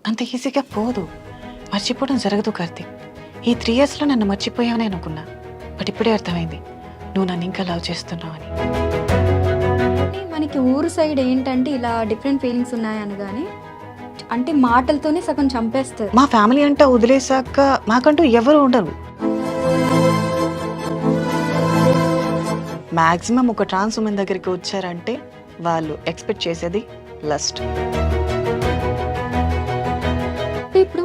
అంత ఈజీగా పోదు, మర్చిపోవడం జరగదు కార్తీక్. ఈ 3 yearsలో నన్ను మర్చిపోయావని అనుకున్నా, బట్ ఇప్పుడే అర్థమైంది నువ్వు నన్ను ఇంకా లవ్ చేస్తున్నావు అని. మనకి ఊరు సైడ్ ఏంటంటే ఇలా డిఫరెంట్ ఫీలింగ్స్ ఉన్నాయనగానే అంటే మాటలతోనే సగం చంపేస్తారు. మా ఫ్యామిలీ అంతా వదిలేసాక మాకంటూ ఎవరు ఉండరు. మ్యాక్సిమం ఒక ట్రాన్స్ ఉమెన్ దగ్గరికి వచ్చారంటే వాళ్ళు ఎక్స్పెక్ట్ చేసేది లస్ట్. ఇప్పుడు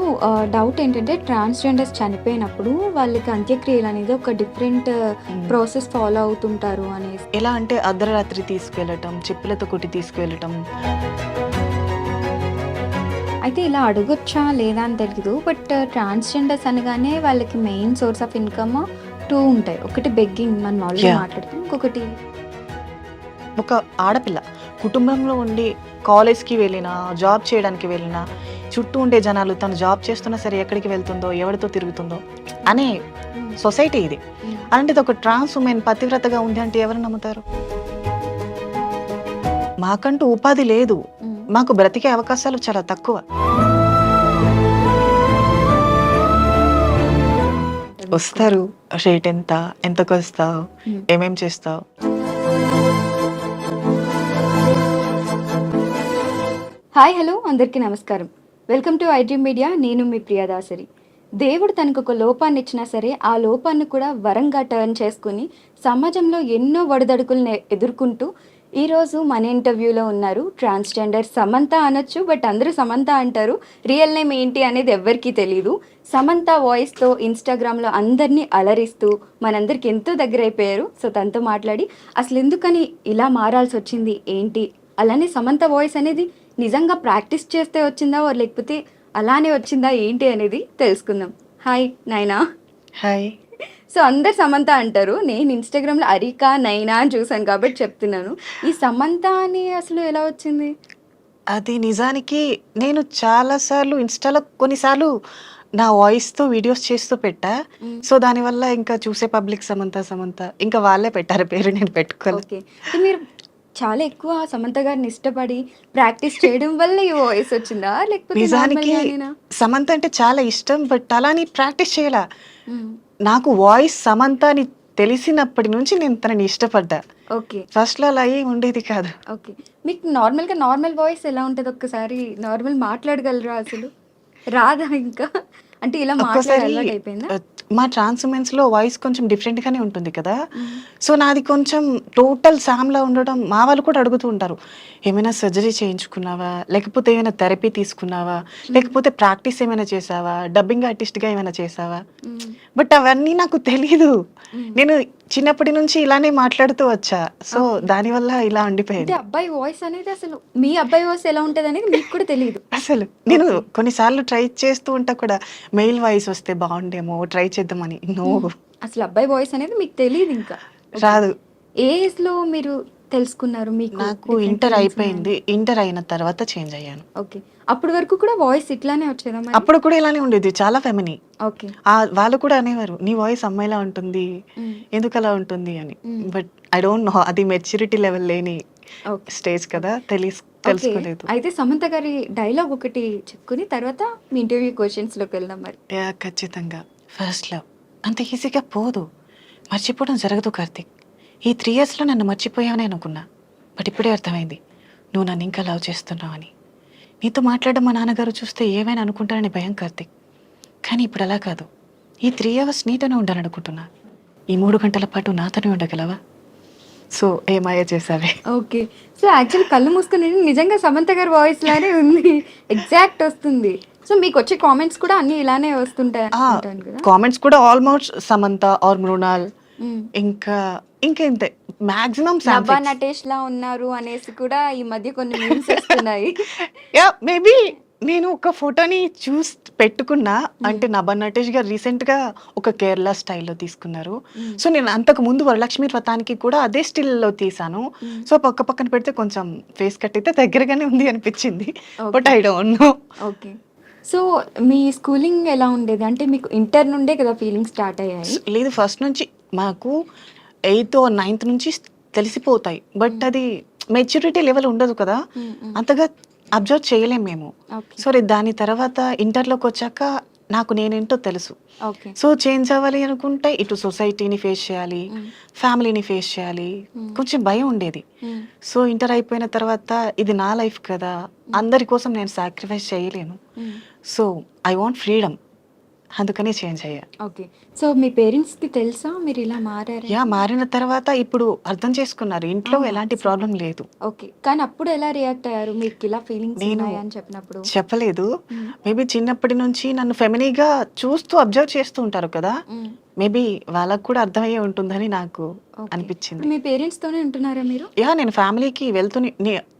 డౌట్ ఏంటంటే ట్రాన్స్జెండర్స్ చనిపోయినప్పుడు వాళ్ళకి అంత్యక్రియలు అనేది ఒక డిఫరెంట్ ప్రాసెస్ ఫాలో అవుతుంటారు అనేసి. ఎలా అంటే అర్ధరాత్రి తీసుకెళ్ళటం, చెప్పులతో కొట్టి తీసుకెళ్ళటం. అయితే ఇలా అడగొచ్చా లేదా అని తెలియదు, బట్ ట్రాన్స్జెండర్స్ అనగానే వాళ్ళకి మెయిన్ సోర్స్ ఆఫ్ ఇన్కమ్ 2 ఉంటాయి. ఒకటి బెగ్గింగ్, మనం ఆల్రెడీ మాట్లాడుతాం. ఇంకొకటి ఒక ఆడపిల్ల కుటుంబంలో ఉండి కాలేజ్కి వెళ్ళినా, జాబ్ చేయడానికి వెళ్ళినా, చుట్టూ ఉండే జనాలు తను జాబ్ చేస్తున్నా సరే ఎక్కడికి వెళ్తుందో, ఎవరితో తిరుగుతుందో అనే సొసైటీ ఇది. అలాంటిది ఒక ట్రాన్స్ ఉమెన్ పతివ్రతగా ఉంది అంటే ఎవరు నమ్ముతారు? మాకంటూ ఉపాధి లేదు, మాకు బ్రతికే అవకాశాలు చాలా తక్కువ. వస్తారు, రేట్ ఎంత, ఎంతకు వస్తావు, ఏమేం చేస్తావు. హాయ్ హలో అందరికీ నమస్కారం. Welcome to iDream media. నేను మీ ప్రియదాసరి. దేవుడు తనకు ఒక లోపాన్ని ఇచ్చినా సరే ఆ లోపాన్ని కూడా వరంగా టర్న్ చేసుకుని సమాజంలో ఎన్నో ఒడిదడుకులను ఎదుర్కొంటూ ఈరోజు మన ఇంటర్వ్యూలో ఉన్నారు ట్రాన్స్జెండర్ సమంత అనొచ్చు, బట్ అందరూ సమంత అంటారు. రియల్ నేమ్ ఏంటి అనేది ఎవ్వరికీ తెలియదు. సమంత వాయిస్తో ఇన్స్టాగ్రామ్లో అందరినీ అలరిస్తూ మనందరికి ఎంతో దగ్గర అయిపోయారు. సో తనతో మాట్లాడి అసలు ఎందుకని ఇలా మారాల్సి వచ్చింది ఏంటి, అలానే సమంత వాయిస్ అనేది నిజంగా ప్రాక్టీస్ చేస్తే వచ్చిందా లేకపోతే అలానే వచ్చిందా ఏంటి అనేది తెలుసుకుందాం. హాయ్ నైనా. హాయ్. సో అందరు సమంత అంటారు, నేను ఇన్స్టాగ్రామ్లో అరికా నైనా అని చూసాను కాబట్టి చెప్తున్నాను. ఈ సమంత అని అసలు ఎలా వచ్చింది? అది నిజానికి నేను చాలాసార్లు ఇన్స్టాలో కొన్నిసార్లు నా వాయిస్తో వీడియోస్ చేస్తూ పెట్టా. సో దానివల్ల ఇంకా చూసే పబ్లిక్ సమంత సమంత ఇంకా వాళ్ళే పెట్టారు పేరు, నేను పెట్టుకోలేదు. ఓకే, మీరు చాలా ఎక్కువ సమంత గారిని ఇష్టపడి ప్రాక్టీస్ చేయడం వల్ల ఈ వాయిస్ వచ్చిందా లేకపోతే నిజానికి సమంత అంటే చాలా ఇష్టం, బట్ అలాని ప్రాక్టీస్ చేయాల. నాకు వాయిస్ సమంత అని తెలిసినప్పటి నుంచి నేను తనని ఇష్టపడ్డా. ఓకే, ఫస్ట్లో అలా ఏం ఉండేది కాదు. ఓకే, మీకు నార్మల్ వాయిస్ ఎలా ఉంటుంది? ఒక్కసారి నార్మల్ మాట్లాడగలరా? అసలు రాదా ఇంకా? అంటే ఇలా ఒక్కసారి అయిపోయిందా? మా ట్రాన్స్ ఉమెన్స్ లో వాయిస్ కొంచెం డిఫరెంట్ గానే ఉంటుంది కదా. సో నాది కొంచెం టోటల్ సామ్లా ఉండడం మా వాళ్ళు కూడా అడుగుతూ ఉంటారు, ఏమైనా సర్జరీ చేయించుకున్నావా, లేకపోతే ఏమైనా థెరపీ తీసుకున్నావా, లేకపోతే ప్రాక్టీస్ ఏమైనా చేసావా, డబ్బింగ్ ఆర్టిస్ట్ గా ఏమైనా చేసావా. బట్ అవన్నీ నాకు తెలీదు. నేను చిన్నప్పటి నుంచి ఇలానే మాట్లాడుతూ వచ్చా. సో దానివల్ల ఇలా ఉండిపోయింది. అబ్బాయి వాయిస్ అనేది అసలు మీ అబ్బాయి వాయిస్ ఎలా ఉంటది అనేది మీకు కూడా తెలియదు అసలు. నేను కొన్నిసార్లు ట్రై చేస్తూ ఉంటా కూడా, మెయిల్ వాయిస్ వస్తే బాగుండేమో ట్రై చేద్దామని. నో, అసలు అబ్బాయి వాయిస్ అనేది మీకు తెలియదు, ఇంకా రాదు. ఏ ఏజ్ లో మీరు తెలుసుకున్నారు? మీకు నాకు ఇంటర్ అయిపోయింది, ఇంటర్ అయిన తర్వాత చేంజ్ అయ్యాను. ఓకే, అప్పటి వరకు కూడా వాయిస్ ఇట్లానే వచ్చేదా? అప్పుడు కూడా ఇలానే ఉండేది, చాలా ఫెమిని. ఓకే, వాళ్ళు కూడా అనేవారు నీ వాయిస్ అమ్మాయిలా ఉంటుంది, ఎందుకు అలా ఉంటుంది అని. బట్ ఐ డోంట్ నో, అది మెచ్యూరిటీ లెవెల్ లేని స్టేజ్ కదా, తెలుసుకోలేదు. అయితే సమంత గారి డైలాగ్ ఒకటి చెప్పుకుని తర్వాత మీ ఇంటర్వ్యూ క్వశ్చన్స్ లోకి వెళ్దాం. మరి ఖచ్చితంగా. ఫస్ట్ లవ్ అంత ఈజీగా పోదు, మర్చిపోవడం జరగదు కార్తీక్. ఈ 3 yearsలో నన్ను మర్చిపోయావని అనుకున్నా, బట్ ఇప్పుడే అర్థమైంది నువ్వు నన్ను ఇంకా లవ్ చేస్తున్నావు అని. నీతో మాట్లాడడం మా నాన్నగారు చూస్తే ఏమైనా అనుకుంటారని భయం కార్తీక్, కానీ ఇప్పుడు అలా కాదు. ఈ 3 hours నీతోనే ఉండాలనుకుంటున్నా. ఈ 3 గంటల పాటు నాతోనే ఉండగలవా? సో ఏమాయ చేసావే. ఓకే, సో యాక్చువల్ కళ్ళు మూసుకుని నిజంగా సమంత గారి వాయిస్ లానే ఉంది, ఎగ్జాక్ట్ వస్తుంది. సో మీకు వచ్చే కామెంట్స్ కూడా అన్ని ఇలానే వస్తుంటాయి కదా? కామెంట్స్ కూడా ఆల్మోస్ట్ సమంత ఆర్ మృణాల్, ఇంకా ఇంతే మాక్సిమం నభా నటేష్ లా ఉన్నారు అనేసి కూడా ఈ మధ్య కొన్ని మీమ్స్ వస్తున్నాయి. యా మేబీ నేను ఒక ఫోటోని చూసి పెట్టుకున్నా, అంటే నభా నటేష్ గారు రీసెంట్ గా ఒక కేరళ స్టైల్లో తీసుకున్నారు. సో నేను అంతకు ముందు వరలక్ష్మి వ్రతానికి కూడా అదే స్టిల్లో తీసాను. సో పక్కన పెడితే కొంచెం ఫేస్ కట్ అయితే దగ్గరగానే ఉంది అనిపించింది, but I don't know. Okay, so me schooling ఎలా ఉండేది? అంటే మీకు ఇంటర్ నుండే కదా ఫీలింగ్ స్టార్ట్ అయ్యాయి? లేదు, ఫస్ట్ నుంచి మాకు 8th or 9th నుంచి తెలిసిపోతాయి, బట్ అది మెచ్యూరిటీ లెవెల్ ఉండదు కదా, అంతగా అబ్జర్వ్ చేయలేం మేము. ఓకే. సో దాని తర్వాత ఇంటర్లోకి వచ్చాక నాకు నేనేంటో తెలుసు. ఓకే. సో చేంజ్ అవ్వాలి అనుకుంటే ఇటు సొసైటీని ఫేస్ చేయాలి, హ్మ్. ఫ్యామిలీని ఫేస్ చేయాలి, హ్మ్. కొంచెం భయం ఉండేది. హ్మ్. సో ఇంటర్ అయిపోయిన తర్వాత ఇది నా లైఫ్ కదా, అందరి కోసం నేను సాక్రిఫైస్ చేయలేను. హ్మ్. సో ఐ వాంట్ ఫ్రీడమ్, అందుకని చేంజ్ అయ్యా. ఓకే. సో మీ పేరెంట్స్‌కి తెలుసా మీరు ఇలా మారారని? మారిన తర్వాత ఇప్పుడు అర్థం చేసుకున్నారు. ఇంట్లో ఆహా! ఎలాంటి సూపర్. ప్రాబ్లం లేదు. ఓకే. కానీ అప్పుడు ఎలా రియాక్ట్ అయ్యారు? మీకిలా ఫీలింగ్స్ నేను ఉన్నాయని చెప్పినప్పుడు? చెప్పలేదు. హ్మ్. మేబీ చిన్నప్పటి నుంచి నన్ను ఫెమినీగా చూస్తూ అబ్జర్వ్ చేస్తూ ఉంటారు కదా, హ్మ్. మేబీ వాళ్ళకి కూడా అర్థమయ్యే ఉంటుందని నాకు ఓకే. అనిపించింది. ఇప్పుడు మీ పేరెంట్స్‌తోనే ఉంటున్నారా మీరు? నేను ఫ్యామిలీకి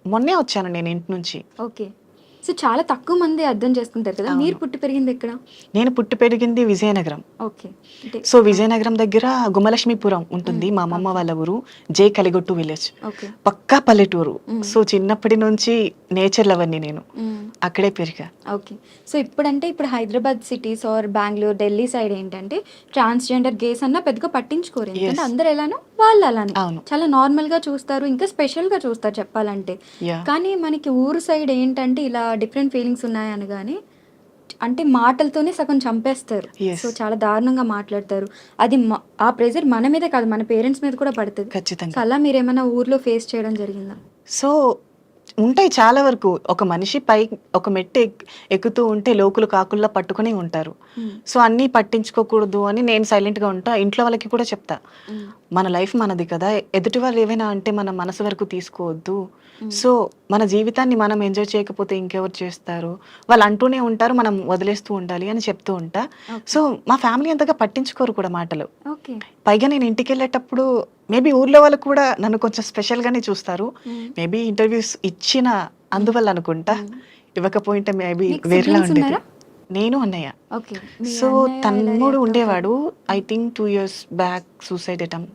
మొన్నే వచ్చాను నేను ఇంటి నుంచి. ఓకే. సో చాలా తక్కువ మంది అర్థం చేసుకుంటారు కదా! మీరు అవును. పుట్టి పెరిగింది ఎక్కడ? నేను పుట్టి పెరిగింది విజయనగరం. ఓకే. అంటే సో విజయనగరం దగ్గర గుమ్మలక్ష్మీపురం ఉంటుంది. హ్మ్. మా అమ్మమ్మ ఓకే. వాళ్ళ ఊరు. జే కలిగొట్టు విలేజ్. ఓకే. పక్కా పల్లెటూరు. హ్మ్. సో చిన్నప్పటి నుంచి నేచర్ లవర్‌ని నేను. హ్మ్. అక్కడే పెరిగా. ఓకే. సో ఇప్పుడు Hyderabad cities or Bengaluru, Delhi side ఏంటంటే ట్రాన్స్‌జెండర్ గేస్ అన్నా పెద్దగా పట్టించుకోరు. ఎందుకంటే యెస్. అందరూ ఎలానో వాళ్ళు అలానే. అవును. చాలా నార్మల్‌గా చూస్తారు. ఇంకా స్పెషల్‌గా చూస్తారు చెప్పాలంటే. యాహ్! కానీ మనకి ఊరు సైడ్ ఏంటంటే ఇలా డిఫరెంట్ ఫీలింగ్స్ ఉన్నాయి అనగానే అంటే మాటలతోనే సగం చంపేస్తారు. So yes. చాలా దారుణంగా మాట్లాడతారు. అది ఆ ప్రెషర్ మన మీదే కాదు మన పేరెంట్స్ మీద కూడా పడతది. సో ఖచ్చితంగా. అలా మీరేమైనా ఊర్లో ఫేస్ చేయడం జరిగిందా? సో ఉంటాయి చాలా వరకు. ఒక మనిషి ఒక మెట్టు ఎక్కుతూ ఉంటే లోకులు కాకుల్లా పట్టుకునే ఉంటారు. హ్మ్. సో అన్నీ పట్టించుకోకూడదు అని నేను సైలెంట్‌గా ఉంటా. ఇంట్లో వాళ్ళకి కూడా చెప్తా. హ్మ్. మన లైఫ్ మనది కదా, ఎదుటి వాళ్ళు ఏవైనా అంటే మన మనసు వరకు తీసుకోవద్దు. హ్మ్. సో మన జీవితాన్ని మనం ఎంజాయ్ చేయకపోతే ఇంకెవరు చేస్తారు? వాళ్ళు అంటూనే ఉంటారు, మనం వదిలేస్తూ ఉండాలి అని చెప్తూ ఉంటా. ఓకే. సో మా ఫ్యామిలీ అంతగా పట్టించుకోరు కూడా మాటలు. ఓకే. పైగా నేను ఇంటికెళ్ళేటప్పుడు మేబీ ఊర్లో వాళ్ళు కూడా నన్ను కొంచెం స్పెషల్‌గానే చూస్తారు. హ్మ్. మేబీ ఇంటర్వ్యూస్ ఇచ్చిన అందువల్ల అనుకుంటా. హ్మ్. ఇవ్వకపోయుంటే మేబీ మీకు వేరేలా సిబ్లింగ్స్ ఉండేది. ఉన్నారా? నేను, అన్నయ్య. ఓకే. మీ సో అన్నయ్య ఎలా తమ్ముడు రియాక్ట్ అవుతారు? ఉండేవాడు. I hmm. Think 2 years back suicide attempt.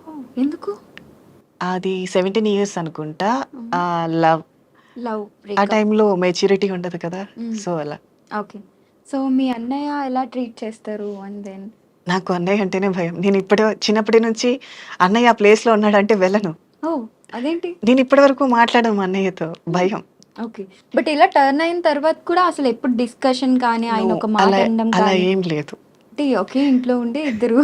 Oh! ఎందుకు? అది 17 ఇయర్స్ అనుకుంటా. హుహు. లవ్. లవ్ ఆ బ్రేకప్. టైంలో మెచ్యూరిటీ ఉండదు కదా, హ్మ్. సో అలా. ఓకే. సో మీ అన్నయ్య ఎలా ట్రీట్ చేస్తారు? అండ్ దెన్ నాకు అన్నయ్య అంటేనే భయం. నేను చిన్నప్పటి నుంచి అన్నయ్య ఆ ప్లేస్‌లో ఉన్నాడంటే వెళ్ళను. ఓహ్! అదేంటి? నేను ఇప్పటి వరకు మాట్లాడను మా అన్నయ్యతో. హ్మ్. భయం. ఓకే. బట్ ఇలా టర్న్ అయిన తర్వాత కూడా అసలెప్పుడు డిస్కషన్ కానీ, నో, ఆయన ఒక మాట అలా అనడం అలా కానీ, ఏం లేదు. అంటే ఒకే ఇంట్లో ఉండి ఇద్దరు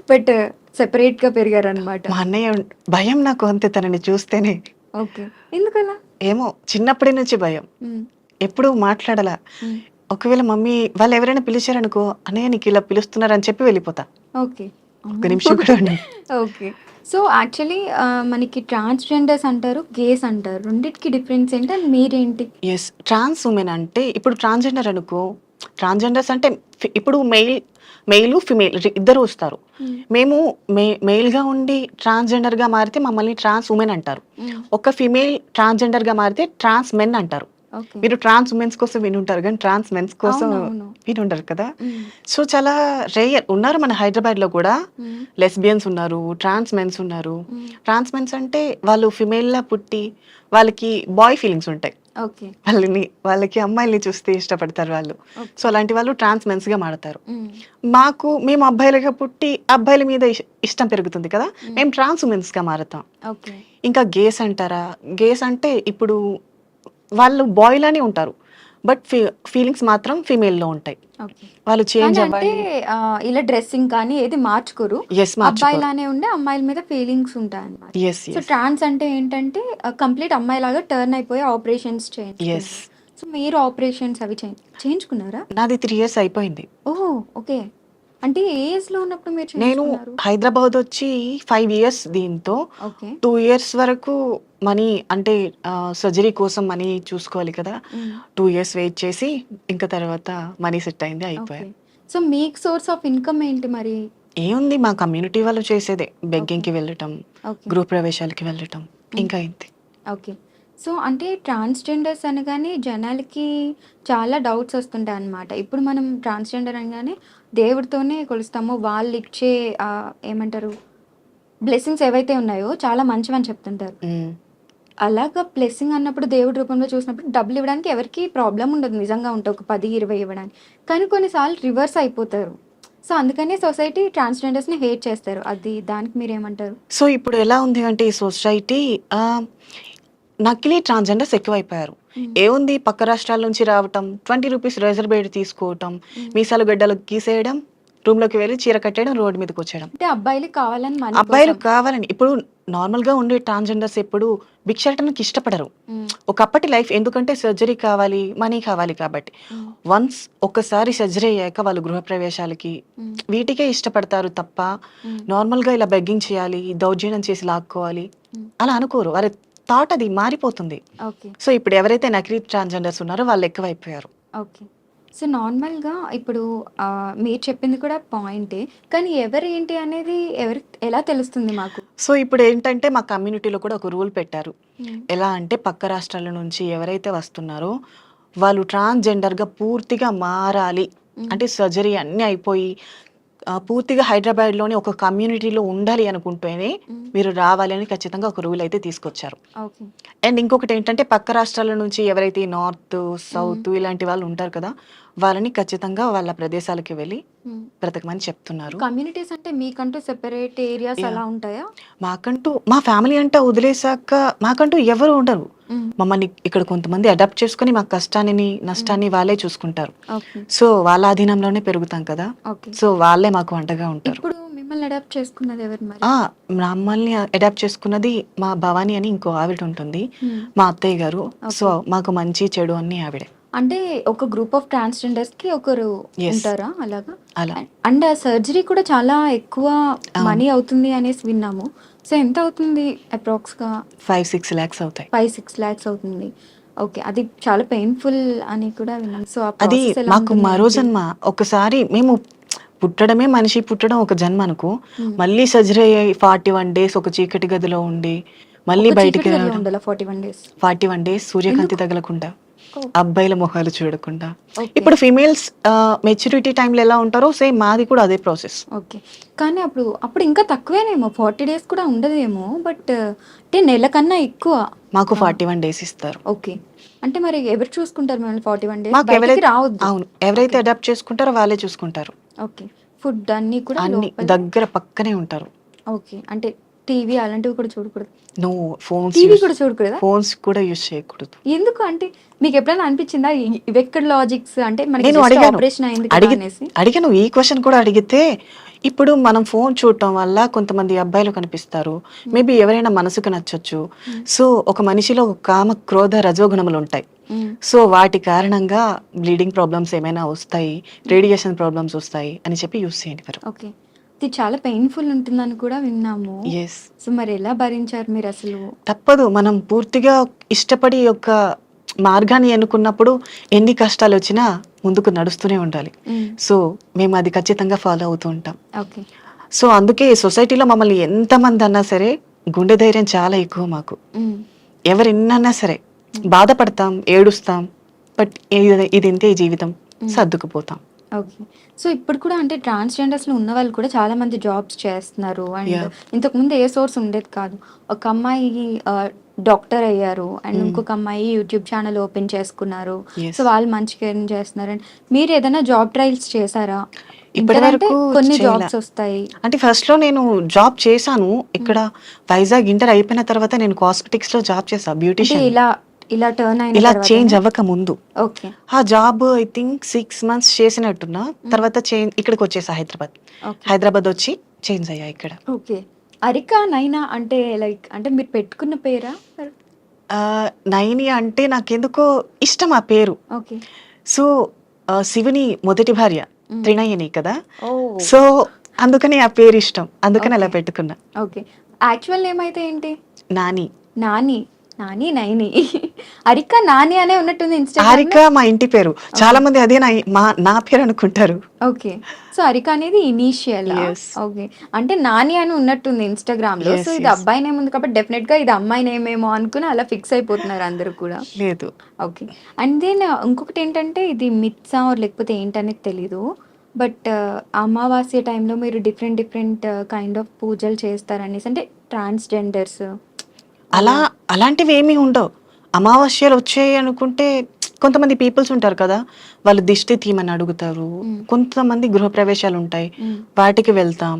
బట్ సెపరేట్‌గా పెరిగారనమాట. మా అన్నయ్య భయం నాకు అంతే, తనని చూస్తేనే. ఓకే. ఎందుకలా? ఏమో చిన్నప్పటి నుంచి భయం. హ్మ్. ఎప్పుడూ మాట్లాడలా. హ్మ్. ఒకవేళ మమ్మీ వాళ్ళెవరైనా పిలిచారనుకో, "అన్నయ్య నీకిలా పిలుస్తున్నారని" చెప్పి వెళ్ళిపోతా. ఓకే. ఒక్క అమ్మో! నిమిషం కూడా ఉండను. ఓకే. సో, యాక్చువల్లీ మనకి ట్రాన్స్‌జెండర్స్ అంటారు, గేస్ అంటారు. రెండిటికి డిఫరెన్స్ ఏంటి? అండ్ మీరేంటి? యెస్. ట్రాన్స్ వుమెన్ అంటే ఇప్పుడు ట్రాన్స్‌జెండర్ అనుకో, ట్రాన్స్‌జెండర్స్ అంటే ఇప్పుడు మెయిలు, ఫీమేల్ ఇద్దరు వస్తారు. హ్మ్. మేము మెయిల్‌గా ఉండి ట్రాన్స్‌జెండర్‌గా మారితే మమ్మల్ని ట్రాన్స్ వుమెన్ అంటారు. హ్మ్. ఒక ఫీమేల్ ట్రాన్స్‌జెండర్‌గా మారితే ట్రాన్స్ మెన్ అంటారు. ఓకే. మీరు ట్రాన్స్ వుమెన్స్ కోసం వినుంటారు గానీ, ట్రాన్స్ మెన్స్ కోసం అవునవును. వినుండరు కదా. హ్మ్. సో, చాలా రేర్ ఉన్నారు మన హైదరాబాద్‌లో కూడా. హ్మ్. లెస్బియన్స్ ఉన్నారు, ట్రాన్స్ మెన్స్ ఉన్నారు. హ్మ్. ట్రాన్స్ మెన్స్ అంటే వాళ్ళు ఫీమేల్‌లా పుట్టి వాళ్ళకి బాయ్ ఫీలింగ్స్ ఉంటాయి. ఓకే. వాళ్ళకి అమ్మాయిల్ని చూస్తే ఇష్టపడతారు వాళ్ళు. So, okay. అలాంటి వాళ్ళు ట్రాన్స్ మెన్స్‌గా మారతారు. హ్మ్. మేము అబ్బాయిలుగా పుట్టి అబ్బాయిల మీద ఇష్టం పెరుగుతుంది కదా, హ్మ్. మేము ట్రాన్స్ వుమెన్స్‌గా మారతాం. ఓకే. ఇంకా గేస్ అంటారా? గేస్ అంటే ఇప్పుడు వాళ్ళు బాయ్ లానే ఉంటారు. బట్ ఫీలింగ్స్ మాత్రం ఫీమేల్‌లో ఉంటాయి. ఓకే. వాళ్ళు చేంజ్ కానీ అంటే అవ్వాలి. ఇలా డ్రెస్సింగ్ కానీ ఏది మార్చుకోరు. యెస్, మార్చుకోరు. అబ్బాయిలానే ఉండి అమ్మాయిల మీద ఫీలింగ్స్ ఉంటాయన్నమాట. యెస్, సో, యెస్, ట్రాన్స్ అంటే ఏంటంటే కంప్లీట్ అమ్మాయిలాగా టర్న్ అయిపోయి ఆపరేషన్స్ యెస్. చేయించుకున్నారు. సో, మీరు ఆపరేషన్స్ అవి చేయించుకున్నారా? నాది 3 ఇయర్స్ అయిపోయింది. ఓహ్! ఓకే. అంటే ఏ ఏజ్‌లో ఉన్నప్పుడు మీరు నేను చేయించుకున్నారు? హైదరాబాదొచ్చి 5 ఇయర్స్ దీంతో. ఓకే. 2 ఇయర్స్ వరకు మనీ అంటే సర్జరీ కోసం మనీ చూసుకోవాలి కదా, హ్మ్. 2 ఇయర్స్ వెయిట్ చేసి ఇంకా తర్వాత మనీ సెట్ అయింది, అయిపోయా. ఓకే. సో, మీకు సోర్స్ ఆఫ్ ఇన్‌కమ్ ఏంటి మరి? ఏముంది మా కమ్యూనిటీ వాళ్ళు చేసేదే. ఓకే. బెగ్గింగ్‌కి వెళ్ళటం, ఓకే. గృహ ప్రవేశాలకి వెళ్ళటం, హ్మ్. ఇంకా ఇంతే. ఓకే. సో, అంటే ట్రాన్స్‌జెండర్స్ అనగానే జనాలకి చాలా డౌట్స్ వస్తుంటాయన్నమాట. ఇప్పుడు మనం ట్రాన్స్‌జెండర్ అనగానే దేవుడితోనే కొలుస్తాము. వాళ్ళిచ్చే ఏమంటారు బ్లెస్సింగ్స్ ఏవైతే ఉన్నాయో చాలా మంచివని చెప్తుంటారు. హ్మ్. అలాగా బ్లెస్సింగ్ అన్నప్పుడు దేవుడి రూపంలో చూసినప్పుడు డబ్బులివ్వడానికి ఎవరికీ ప్రాబ్లమ్ ఉండదు నిజంగా ఉంటే ఒక 10, 20 ఇవ్వడానికి. కానీ కొన్నిసార్లు రివర్స్ అయిపోతారు. సో, అందుకనే సొసైటీ ట్రాన్స్‌జెండర్స్‌ని హేట్ చేస్తారు. దానికి మీరేమంటారు? సో, ఇప్పుడు ఎలా ఉంది అంటే ఈ సొసైటీ, ఆహ్, నకిలీ ట్రాన్స్‌జెండర్స్ ఎక్కువైపోయారు. ఏముంది, పక్క రాష్ట్రాల నుంచి రావటం, 20 రూపీస్ రిజర్వేట్ తీసుకోవటం, మీసాలు గడ్డలు గీసేయడం, రూమ్లోకి వెళ్ళి చీర కట్టేయడం, రోడ్డు మీదకి వచ్చేయడం. అంటే అబ్బాయిలు కావాలని మనీ అబ్బాయిలు కోసం. కావాలని ఇప్పుడు నార్మల్గా ఉండే ట్రాన్స్జెండర్స్ ఎప్పుడు భిక్షాటనకి ఇష్టపడరు. ఒకప్పటి లైఫ్ ఎందుకంటే సర్జరీ కావాలి, మనీ కావాలి కాబట్టి. వన్స్ ఒక్కసారి సర్జరీ అయ్యాక వాళ్ళు గృహప్రవేశాలకి వీటికే ఇష్టపడతారు తప్ప నార్మల్గా ఇలా బెగ్గింగ్ చేయాలి, దౌర్జన్యం చేసి లాక్కోవాలి అలా అనుకోరు. వాళ్ళ థాట్ అది మారిపోతుంది. ఓకే. సో ఇప్పుడు ఎవరైతే నకిలీ ట్రాన్స్జెండర్స్ ఉన్నారో వాళ్ళు ఎక్కువైపోయారు. ఓకే. సో నార్మల్గా ఇప్పుడు మీరు చెప్పింది కూడా పాయింటే, కానీ ఎవరు ఏంటి అనేది ఎలా తెలుస్తుంది మాకు? సో ఇప్పుడు ఏంటంటే మా కమ్యూనిటీలో కూడా ఒక రూల్ పెట్టారు. ఎలా అంటే పక్క రాష్ట్రాల నుంచి ఎవరైతే వస్తున్నారో వాళ్ళు ట్రాన్స్జెండర్గా పూర్తిగా మారాలి అంటే సర్జరీ అన్నీ అయిపోయి పూర్తిగా హైదరాబాద్లోని ఒక కమ్యూనిటీలో ఉండాలి అనుకుంటేనే మీరు రావాలి అని ఖచ్చితంగా ఒక రూల్ అయితే తీసుకొచ్చారు. ఓకే. అండ్ ఇంకొకటి ఏంటంటే పక్క రాష్ట్రాల నుంచి ఎవరైతే నార్త్ సౌత్ ఇలాంటి వాళ్ళు ఉంటారు కదా, వాళ్ళని ఖచ్చితంగా వాళ్ళ ప్రదేశాలకి వెళ్ళి బ్రతకమని చెప్తున్నారు. కమ్యూనిటీస్ అంటే మీకంటూ సెపరేట్ ఏరియాస్ అలా ఉంటాయా? మాకంటూ మా ఫ్యామిలీ అంటే వదిలేసాక మాకంటూ ఎవరు ఉండరు. మమ్మల్ని ఇక్కడ కొంతమంది అడాప్ట్ చేసుకుని మా కష్టాన్ని నష్టాన్ని వాళ్ళే చూసుకుంటారు. ఓకే. సో వాళ్ళ అధీనంలోనే పెరుగుతాం కదా, ఓకే. సో వాళ్ళే మాకు అండగా ఉంటారు. ఇప్పుడు మిమ్మల్ని అడాప్ట్ చేసుకున్నది ఎవరు మరి? మమ్మల్ని అడాప్ట్ చేసుకున్నది మా భవానీ అని ఇంకో ఆవిడ ఉంటుంది, మా అత్తయ్య గారు. సో మాకు మంచి చెడు అన్ని ఆవిడే. అంటే ఒక గ్రూప్ ఆఫ్ ట్రాన్స్జెండర్స్ కి ఒకరు ఉంటారా అలాగా? అలా. అండ్ ఆ సర్జరీ కూడా చాలా ఎక్కువ మనీ అవుతుంది అనేసి విన్నాము. సో ఎంత అవుతుంది అప్రాక్స్ గా? 5-6 lakhs అవుతాయి. 5-6 lakhs అవుతుంది. ఓకే. అది చాలా పెయిన్ఫుల్ అని కూడా విన్నాం. సో అది మాకు మరో జన్మ. ఒకసారి మేము పుట్టడమే, మనిషి పుట్టడం ఒక జన్మ అనుకో, మళ్ళీ సర్జరీ అయ్యి 41 days ఒక చీకటి గదిలో ఉండి మళ్ళీ బయటికి రావడం. 41 days 41 days సూర్యకాంతి తగలకుండా, అబ్బాయిల మొహాలు చూడకుండా. ఇప్పుడు ఫీమేల్స్ మెచ్యూరిటీ టైంలో ఎలా ఉంటారో సేమ్ మాది కూడా అదే ప్రాసెస్. ఓకే. కానీ అప్పుడు ఇంకా తక్కువేనేమో, 40 days కూడా ఉండదేమో. బట్ అంటే నెల కన్నా ఎక్కువ. మాకు 41 days ఇస్తారు. ఓకే. అంటే మరి ఎవరు చూసుకుంటారు మిమ్మల్ని 41 days? మాకు బయటికి రావద్దు. అవును, ఎవరైతే అడాప్ట్ చేసుకుంటారో వాళ్ళే చూసుకుంటారు. ఓకే. ఫుడ్ అన్ని కూడా అన్ని దగ్గర పక్కనే ఉంటారు. ఓకే. అంటే టీవీ అలాంటివి కూడా చూడకూడదు? నో, ఫోన్స్ టీవీ కూడా చూడకూడదా? ఫోన్స్ కూడా యూజ్ చేయకూడదు. ఎందుకు? అంటే మీకు ఎప్పుడైనా అనిపించిందా ఇవెక్కడ లాజిక్స్? అంటే మనకి నేను just ఆపరేషన్ అయింది కదా అనేసి. అడిగాను ఈ క్వశ్చన్ కూడా అడిగితే, ఇప్పుడు మనం ఫోన్ చూడటం వల్ల కొంతమంది అబ్బాయిలు కనిపిస్తారు, మేబీ ఎవరైనా మనసుకు నచ్చొచ్చు. సో ఒక మనిషిలో కామ క్రోధ రజోగుణములు ఉంటాయి. సో వాటి కారణంగా బ్లీడింగ్ ప్రాబ్లమ్స్ ఏమైనా వస్తాయి, రేడియేషన్ ప్రాబ్లమ్స్ వస్తాయి అని చెప్పి యూస్ చేయండి. ఓకే. ఇది చాలా పెయిన్ఫుల్ ఉంటుందని కూడా విన్నాము. ఎస్. సో మరి ఎలా భరించారు మీరు అసలు? తప్పదు, మనం పూర్తిగా ఇష్టపడి యొక్క మార్గాన్ని ఎన్నుకున్నప్పుడు ఎన్ని కష్టాలు వచ్చినా ముందుకు నడుస్తూనే ఉండాలి. సో మేము అది ఖచ్చితంగా ఫాలో అవుతూ ఉంటాం. ఓకే. సో అందుకే సొసైటీలో మమ్మల్ని ఎంతమంది అన్నా సరే గుండె ధైర్యం చాలా ఎక్కువ మాకు. ఎవరు ఎన్నన్నా సరే బాధపడతాం, ఏడుస్తాం, బట్ ఇది ఇంతే జీవితం, సర్దుకుపోతాం. ఓకే. సో ఇప్పుడు కూడా అంటే ట్రాన్స్జెండర్స్లో ఉన్న వాళ్ళు కూడా చాలా మంది జాబ్స్ చేస్తున్నారు. అండ్ ఇంతకుముందు ఏ సోర్స్ ఉండేది కాదు. ఒక అమ్మాయి డాక్టర్ అయ్యారు, అండ్ ఇంకొక అమ్మాయి యూట్యూబ్ ఛానల్ ఓపెన్ చేసుకున్నారు. సో వాళ్ళు మంచిగా ఎర్న్ చేస్తున్నారు. అండ్ మీరు ఏదైనా జాబ్ ట్రయల్స్ చేశారా? ఇప్పటివరకు కొన్ని జాబ్స్ వస్తాయి. అంటే ఫస్ట్ లో నేను జాబ్ చేశాను ఇక్కడ వైజాగ్. ఇంటర్ అయిపోయిన తర్వాత నేను కాస్మెటిక్స్ లో జాబ్ చేశాను, బ్యూటిషియన్. ఇలా టర్న్ అయిన ఇలా చేంజ్ అవ్వక ముందు ఓకే. ఆ జాబ్ ఐ థింక్ 6 months చేసినట్టున్నా. తర్వాత ఇక్కడికి వచ్చేసా హైదరాబాద్ వచ్చి చేంజ్ అయ్యా ఇక్కడ. ఓకే. అరికా నైనా అంటే లైక్ అంటే మీరు పెట్టుకున్న పేరా? నైని అంటే నాకెందుకో ఇష్టం ఆ పేరు. ఓకే. సో శివుని మొదటి భార్య త్రినయని కదా, సో అందుకని ఆ పేరు ఇష్టం, అందుకని అలా పెట్టుకున్నా. ఓకే. యాక్చువల్ నేమ్ అయితే ఏంటి? నాని. నాని నైని. అరికా నాని అనే ఉన్నట్టుంది ఇన్స్టాగ్రామ్. అరికా మా ఇంటి పేరు, చాలా మంది అదే నా పేరు అనుకుంటారు. ఓకే. సో అరికా అనేది ఇనీషియల్. ఓకే. అంటే నాని అని ఉన్నట్టుంది ఇన్స్టాగ్రామ్ లో. సో ఇది అబ్బాయి నేమ్ ఉంది కాబట్టి డెఫినెట్ గా ఇది అమ్మాయి నేమ్ ఏమో అనుకుని అలా ఫిక్స్ అయిపోతున్నారు అందరూ కూడా. లేదు. ఓకే. అండ్ దెన్ ఇంకొకటి ఏంటంటే ఇది మిత్సా లేకపోతే ఏంటనేది తెలీదు. బట్ అమావాస్య టైంలో మీరు డిఫరెంట్ కైండ్ ఆఫ్ పూజలు చేస్తారనేసి, అంటే ట్రాన్స్జెండర్స్ అలాంటివి ఏమీ ఉండవు. అమావాస్యలు వచ్చాయి అనుకుంటే కొంతమంది పీపుల్స్ ఉంటారు కదా, వాళ్ళు దిష్టి తీయమని అడుగుతారు. కొంతమంది గృహప్రవేశాలు ఉంటాయి, వాటికి వెళ్తాం.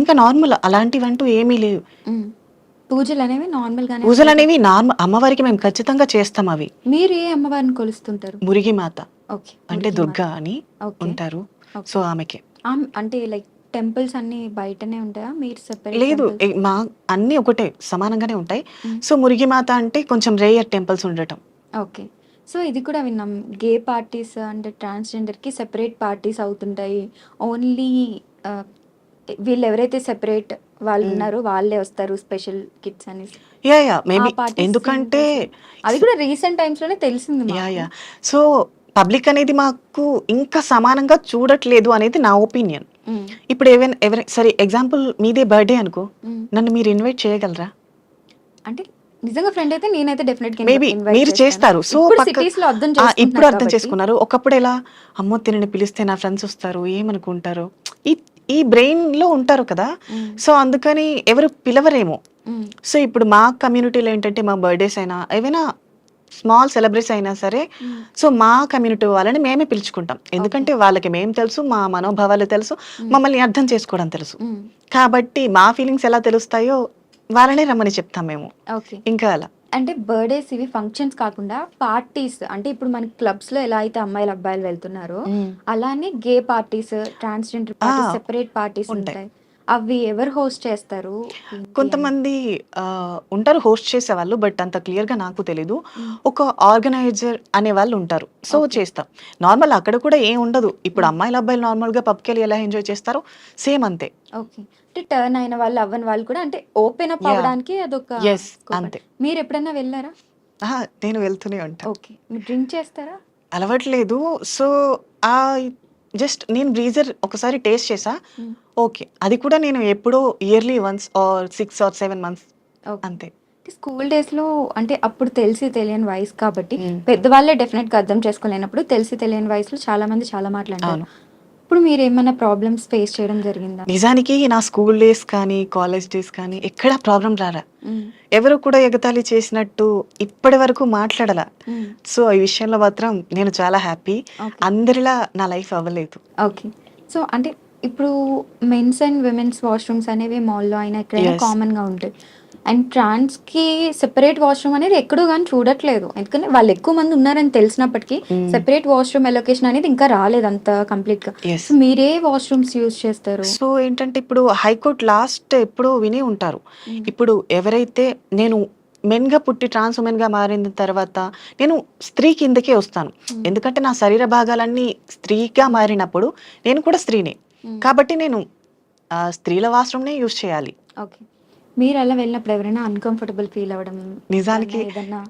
ఇంకా నార్మల్ అలాంటివంటూ ఏమీ లేవు. పూజలు అనేవి నార్మల్ గానే పూజలు ఉంటాయా? అనేవి నార్మల్ అమ్మవారికి మేము ఖచ్చితంగా చేస్తాం. అవి మీరు ఏ అమ్మవారిని కొలుస్తుంటారు? మురిగి మాత ఓకే. అంటే మురిగి దుర్గా మాత. అని ఓకే. ఉంటారు. ఓకే. సో ఆమెకే. అంటే లైక్ టెంపుల్స్ అన్నీ బయటనే ఉంటాయా? మీరు సెపరేట్ లేదు టెంపుల్స్? మా అన్నీ ఒకటే సమానంగానే ఉంటాయి. హ్మ్. సో మురిగి మాత అంటే కొంచెం రేయర్ టెంపుల్స్ ఉండటం. ఓకే. సో ఇది కూడా విన్నాం. గే పార్టీస్ అంటే ట్రాన్స్‌జెండర్‌కి సెపరేట్ పార్టీస్ అవుతుంటాయి. ఓన్లీ ఆహ్, వీళ్ళెవరైతే సెపరేట్ హ్మ్. వాళ్ళున్నారో వాళ్ళే వస్తారు స్పెషల్ కిడ్స్ అనేసి. యాహ్! ఆ మేబీ పార్టీస్ ఏం ఎందుకంటే చేస్తారు? అది కూడా రీసెంట్ టైమ్స్‌లోనే తెలిసింది మాకు. యాహ్! సో పబ్లిక్ అనేది మాకు ఇంకా సమానంగా చూడట్లేదు అనేది నా ఒపీనియన్. హ్మ్. ఇప్పుడు సరే ఎగ్జాంపుల్ మీదే బర్త్‌డే అనుకో. హ్మ్. నన్ను మీరు ఇన్వైట్ చేయగలరా? అంటే నిజంగా ఫ్రెండ్ అయితే నేనైతే డెఫినెట్‌గా మేబీ ఇన్వైట్ మీరు చేస్తాను. చేస్తారు. సో ఇప్పుడు పక్క సిటీస్‌లో అర్థం ఇప్పుడు చేసుకుంటున్నారు అర్థం కాబట్టి. చేసుకున్నారు. ఒకప్పుడు ఎలా అమ్మో! తినని పిలిస్తే నా ఫ్రెండ్స్ వస్తారు. ఏమనుకుంటారో? ఈ ఈ బ్రెయిన్‌లో ఉంటారు కదా! హ్మ్. సో అందుకని ఎవరు పిలవరేమో. హ్మ్. సో ఇప్పుడు మా కమ్యూనిటీలో ఏంటంటే మా బర్త్‌డేస్ అయినా ఏవైనా స్మాల్ సెలబ్రేట్స్ అయినా సరే హ్మ్. సో మా కమ్యూనిటీ వాళ్ళని మేమే పిలుచుకుంటాం. ఓకే. ఎందుకంటే వాళ్ళకి మేము తెలుసు. మా మనోభావాలు తెలుసు. హ్మ్. మమ్మల్ని అర్థం చేసుకోవడం తెలుసు. హ్మ్. కాబట్టి మా ఫీలింగ్స్ ఎలా తెలుస్తాయో వాళ్ళనే రమ్మని చెప్తాం మేము. ఓకే. ఇంకా అలా. అంటే బర్త్‌డేస్ ఇవి ఫంక్షన్స్ కాకుండా పార్టీస్ అంటే ఇప్పుడు మనకి క్లబ్స్‌లో ఎలా అయితే అమ్మాయిలు, అబ్బాయిలు వెళ్తున్నారో హ్మ్. అలానే గే పార్టీస్, ట్రాన్స్‌జెండర్ ఆ! పార్టీస్, సెపరేట్ పార్టీస్ ఉంటాయి. ఉంటాయి. అవి ఎవరు హోస్ట్ చేస్తారు? ఏంటి అని? కొంతమంది ఉంటారు హోస్ట్ చేసేవాళ్ళు. బట్ అంత క్లియర్‌గా నాకు తెలీదు. హ్మ్. ఒక ఆర్గనైజర్ అనేవాళ్ళు ఉంటారు. So, okay. చేస్తాం. నార్మల్ అక్కడ కూడా ఏం ఉండదు. ఇప్పుడు హ్మ్. అమ్మాయిలు, అబ్బాయిలు నార్మల్‌గా పబ్‌కెళ్ళి ఎలా ఎంజాయ్ చేస్తారో సేమ్ అంతే. ఓకే. అంటే టర్న్ అయిన వాళ్ళు, అవ్వని వాళ్ళు కూడా అంటే ఓపెన్ అప్ యాహ్! అవ్వడానికి అదొక యెస్. స్కోప్ అని. అంతే. మీరెప్పుడైనా వెళ్లారా? అహా! నేను వెళ్తూనే ఉంటా. ఓకే. మీరు డ్రింక్ చేస్తారా? అలవాట్లేదు. సో, ఆహ్, జస్ట్ నేను బ్రీజర్ ఒకసారి టేస్ట్ చేశా. హ్మ్. ఓకే. అది కూడా నేను ఎప్పుడో yearly once or 6 or 7 months okay. అంతే. అంటే స్కూల్ డేస్‌లో అంటే అప్పుడు తెలిసి తెలియని వయసు కాబట్టి హ్మ్. పెద్దవాళ్ళే డెఫినెట్‌గా అర్థం చేసుకోలేనప్పుడు తెలిసి తెలియని వయసులో చాలా మంది చాలా మాటలంటారు. అవును. ఇప్పుడు మీరేమన్నా ప్రాబ్లమ్స్ ఫేస్ చేయడం జరిగిందా? నిజానికి నా స్కూల్ డేస్ కానీ, కాలేజ్ డేస్ కానీ ఎక్కడా ప్రాబ్లమ్ రాలా. హ్మ్. ఎవరు కూడా ఎగతాళి చేసినట్టు ఇప్పటి వరకు మాట్లాడలా. హ్మ్. సో, ఈ విషయంలో మాత్రం నేను చాలా హ్యాపీ. ఓకే. అందరిలా నా లైఫ్ అవ్వలేదు. ఓకే. సో, అంటే ఇప్పుడు మెన్స్ అండ్ విమెన్స్ వాష్‌రూమ్స్ అనేవి మాల్‌లో అయినా ఎక్కడైనా యెస్. కామన్‌గా ఉంటాయి. అండ్ ట్రాన్స్‌కి సెపరేట్ వాష్‌రూమ్ అనేది ఎక్కడో గాని చూడట్లేదు. ఎందుకంటే వాళ్ళు ఎక్కువ మంది ఉన్నారని తెలిసినప్పటికీ హ్మ్. సెపరేట్ వాష్‌రూమ్ అలొకేషన్ అనేది ఇంకా రాలేదు అంత కంప్లీట్‌గా. యెస్. సో, మీరే వాష్‌రూమ్స్ యూజ్ చేస్తారు? సో, ఏంటంటే ఇప్పుడు హైకోర్ట్ లాస్ట్ ఎప్పుడో వినే ఉంటారు. హ్మ్. ఇప్పుడు ఎవరైతే నేను మెన్‌గా పుట్టి ట్రాన్స్ వుమెన్‌గా మారిన తర్వాత నేను స్త్రీ కిందకే వస్తాను. హ్మ్. ఎందుకంటే నా శరీర భాగాలన్నీ స్త్రీగా మారినప్పుడు నేను కూడా స్త్రీనే. హ్మ్. కాబట్టి నేను స్త్రీల వాష్‌రూమ్‌నే యూజ్ చేయాలి. ఓకే. మీరలా వెళ్ళినప్పుడు ఎవరైనా అన్‌కంఫర్టబుల్ ఫీల్ అవ్వడం ఎప్పుడన్నా నిజానికి ఏదన్నా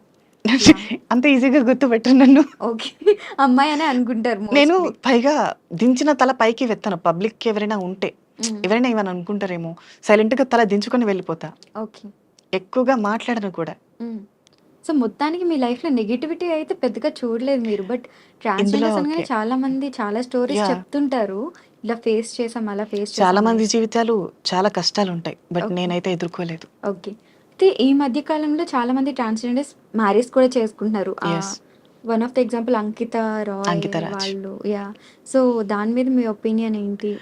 ఇలా అంత ఈజీగా గుర్తుపట్టరు నన్ను. ఓకే. అమ్మాయి అనే అనుకుంటారు నేను మోస్ట్‌లీ. పైగా దించిన తల పైకి వెత్తను. పబ్లిక్ ఎవరైనా ఉంటే. హ్మ్. ఎవరైనా ఏమైనా అనుకుంటారేమో, సైలెంట్‌గా తల దించుకొని వెళ్ళిపోతా. ఓకే. ఎక్కువగా మాట్లాడను కూడా. హ్మ్. సో, మొత్తానికి మీ లైఫ్‌లో నెగటివిటీ అయితే పెద్దగా చూడలేదు మీరు. బట్ ఇందులో ట్రాన్స్‌జెండర్స్ అనగానే ఓకే. చాలా మంది చాలా స్టోరీస్ యాహ్! చెప్తుంటారు. ఇలా ఫేస్ చేసాం, అలా ఫేస్ చాలా చేసాం మంది అనేసి. జీవితాలు చాలా కష్టాలుంటాయి. But okay. నేనైతే ఎదుర్కోలేదు. ఓకే. అయితే ఈ మధ్య కాలంలో చాలా మంది ట్రాన్స్‌జెండర్స్ మ్యారేజ్ కూడా చేసుకుంటున్నారు. Yes. One of the example 'Ankita Rai' 'Ankita Raj.' వాళ్ళు యాహ్! సో, దాని మీద మీ ఒపీనియన్ ఏంటి?